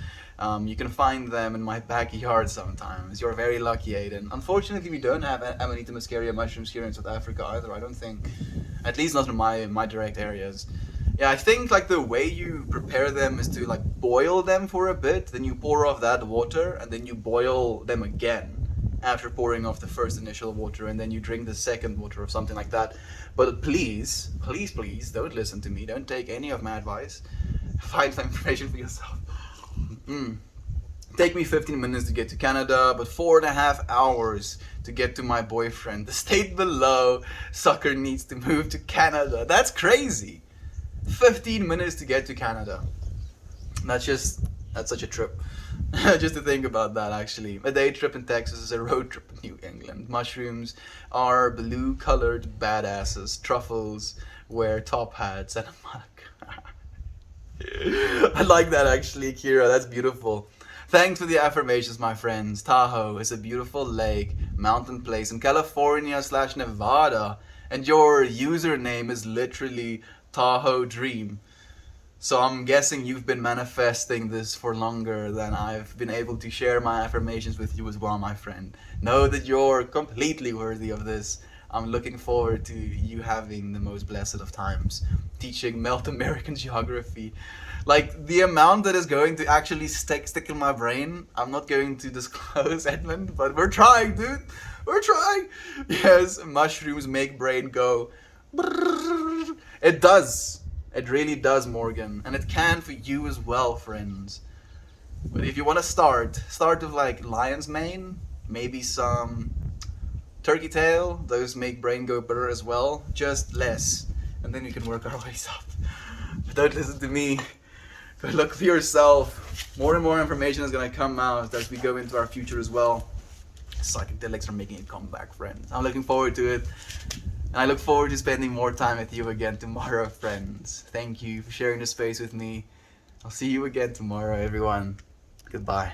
You can find them in my backyard sometimes. You're very lucky, Aiden. Unfortunately, we don't have Amanita muscaria mushrooms here in South Africa either, I don't think. At least not in my direct areas. Yeah, I think like the way you prepare them is to like boil them for a bit, then you pour off that water, and then you boil them again after pouring off the first initial water, and then you drink the second water or something like that. But please, please, please, don't listen to me. Don't take any of my advice. Find some information for yourself. Take me 15 minutes to get to Canada, but 4.5 hours to get to my boyfriend. The state below, sucker needs to move to Canada. That's crazy. 15 minutes to get to Canada. That's such a trip. Just to think about that, actually. A day trip in Texas is a road trip in New England. Mushrooms are blue-colored badasses. Truffles wear top hats and a mug. I like that, actually, Kira. That's beautiful. Thanks for the affirmations, my friends. Tahoe is a beautiful lake, mountain place in California/Nevada, and your username is literally Tahoe Dream. So I'm guessing you've been manifesting this for longer than I've been able to share my affirmations with you as well, my friend. Know that you're completely worthy of this. I'm looking forward to you having the most blessed of times teaching Melt American geography. Like, the amount that is going to actually stick in my brain, I'm not going to disclose, Edmund, but we're trying, dude. We're trying. Yes, mushrooms make brain go. It does. It really does, Morgan. And it can for you as well, friends. But if you want to start with like lion's mane, maybe some turkey tail. Those make brain go brr as well. Just less. And then we can work our ways up. But don't listen to me. Go look for yourself. More and more information is going to come out as we go into our future as well. Psychedelics are making a comeback, friends. I'm looking forward to it. And I look forward to spending more time with you again tomorrow, friends. Thank you for sharing this space with me. I'll see you again tomorrow, everyone. Goodbye.